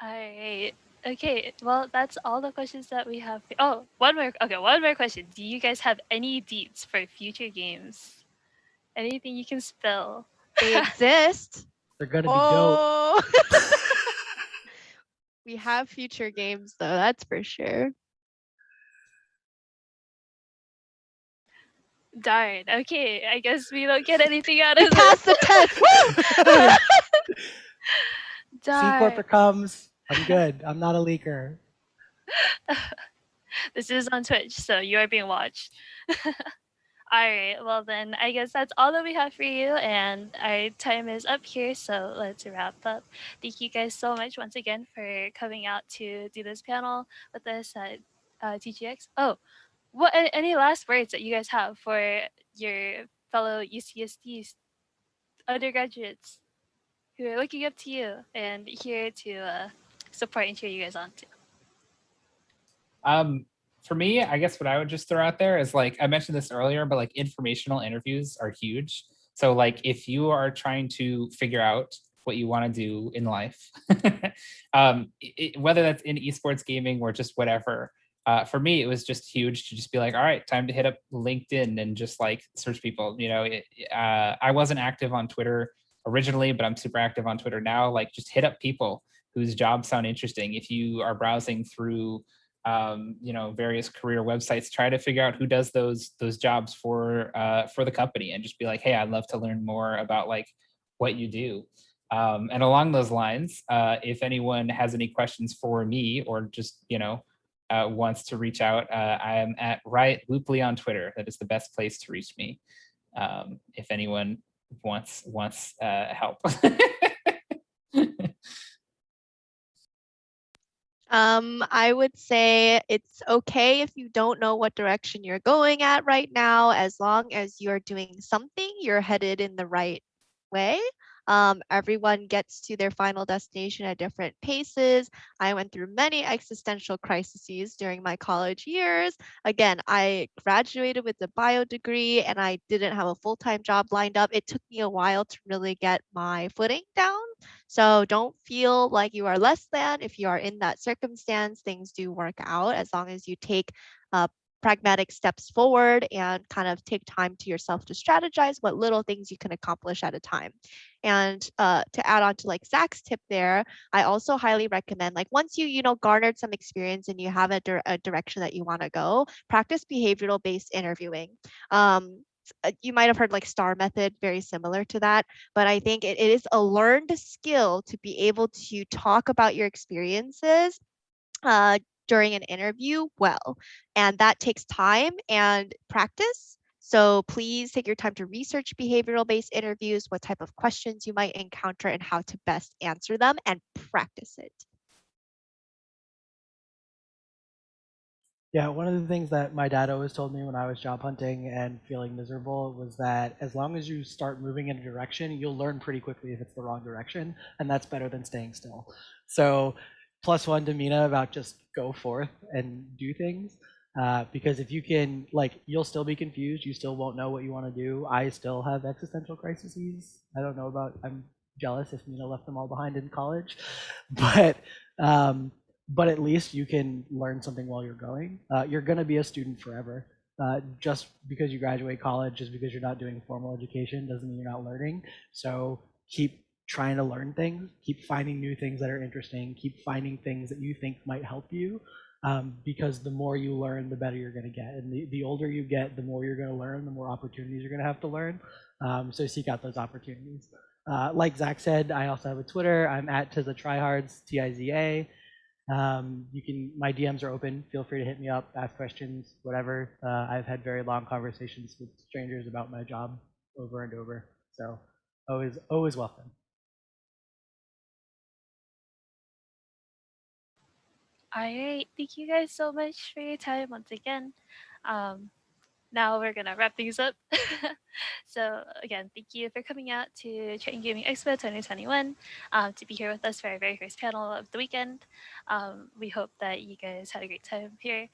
All right. Okay. Well, that's all the questions that we have. Oh, one more. Okay, one more question. Do you guys have any deets for future games? Anything you can spill? they exist. They're gonna be dope. Oh, we have future games though, that's for sure. Darn. Okay. I guess we don't get anything out We of passed this. the test. Woo! C Darn. Corporate comes. I'm good. I'm not a leaker. This is on Twitch, so you are being watched. All right. Well, then I guess that's all that we have for you, and our time is up here. So let's wrap up. Thank you guys so much once again for coming out to do this panel with us at TGX. Oh, what any last words that you guys have for your fellow UCSD undergraduates who are looking up to you and here to support and cheer you guys on too? For me, I guess what I would just throw out there is like I mentioned this earlier, but like informational interviews are huge. So like if you are trying to figure out what you want to do in life, whether that's in esports gaming or just whatever, for me it was just huge to just be like, all right, time to hit up LinkedIn and just like search people. You know, I wasn't active on Twitter originally, but I'm super active on Twitter now. Like just hit up people whose jobs sound interesting. If you are browsing through you know, various career websites, try to figure out who does those jobs for the company and just be like, hey, I'd love to learn more about like what you do. And along those lines, if anyone has any questions for me or just, you know, wants to reach out, I am at Riot Looply on Twitter. That is the best place to reach me. If anyone wants help. I would say it's okay if you don't know what direction you're going at right now, as long as you're doing something, you're headed in the right way. Everyone gets to their final destination at different paces. I went through many existential crises during my college years. Again, I graduated with a bio degree and I didn't have a full-time job lined up. It took me a while to really get my footing down. So don't feel like you are less than. If you are in that circumstance, things do work out as long as you take pragmatic steps forward and kind of take time to yourself to strategize what little things you can accomplish at a time. And to add on to like Zach's tip there, I also highly recommend like once you know garnered some experience and you have a direction that you want to go, practice behavioral based interviewing. You might have heard like STAR method, very similar to that, but I think it is a learned skill to be able to talk about your experiences uh, during an interview well. And that takes time and practice. So please take your time to research behavioral based interviews, what type of questions you might encounter, and how to best answer them, and practice it. Yeah, one of the things that my dad always told me when I was job hunting and feeling miserable was that as long as you start moving in a direction, you'll learn pretty quickly if it's the wrong direction, and that's better than staying still. So, +1 to Mina about just go forth and do things. Because if you can, like, you'll still be confused. You still won't know what you want to do. I still have existential crises. I don't know about. I'm jealous if Mina left them all behind in college, but um, but at least you can learn something while you're going. You're going to be a student forever. Just because you graduate college, just because you're not doing formal education, doesn't mean you're not learning. So keep trying to learn things, keep finding new things that are interesting, keep finding things that you think might help you. Because the more you learn, the better you're going to get. And the older you get, the more you're going to learn, the more opportunities you're going to have to learn. So seek out those opportunities. Like Zach said, I also have a Twitter. I'm at Tiza Tryhards, Tiza. You can, my DMs are open. Feel free to hit me up, ask questions, whatever. I've had very long conversations with strangers about my job over and over. So always welcome. All right. Thank you guys so much for your time once again. Um, now we're gonna wrap things up. So again, thank you for coming out to Triton Gaming Expo 2021 to be here with us for our very first panel of the weekend. We hope that you guys had a great time here.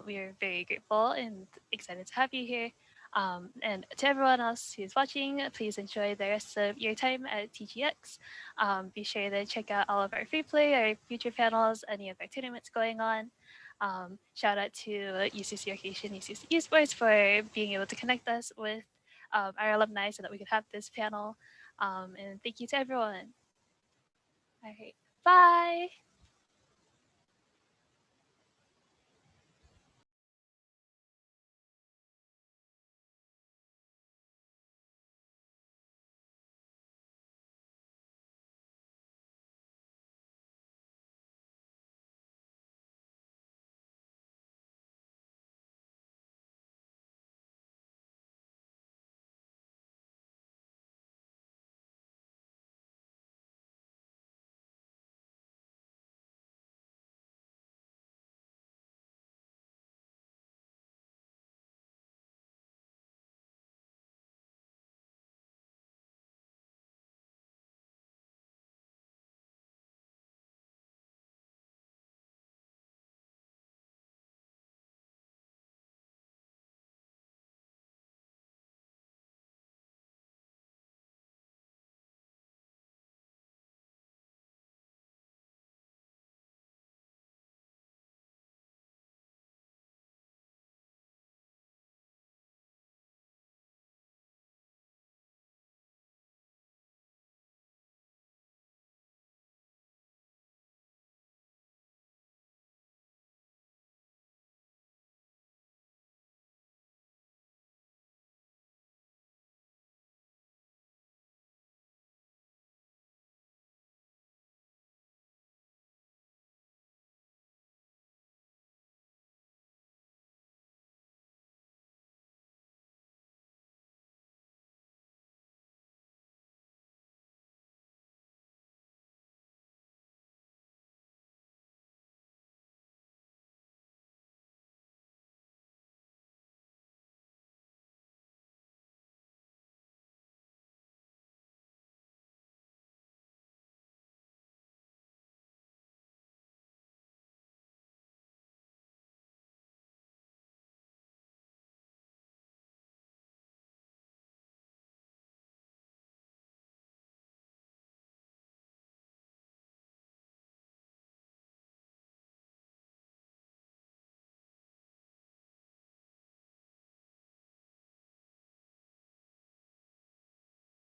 We are very grateful and excited to have you here. And to everyone else who's watching, please enjoy the rest of your time at TGX. Be sure to check out all of our free play, our future panels, any of our tournaments going on. Shout out to UCC Occasion, UCC Esports for being able to connect us with our alumni so that we could have this panel. And thank you to everyone. All right. Bye.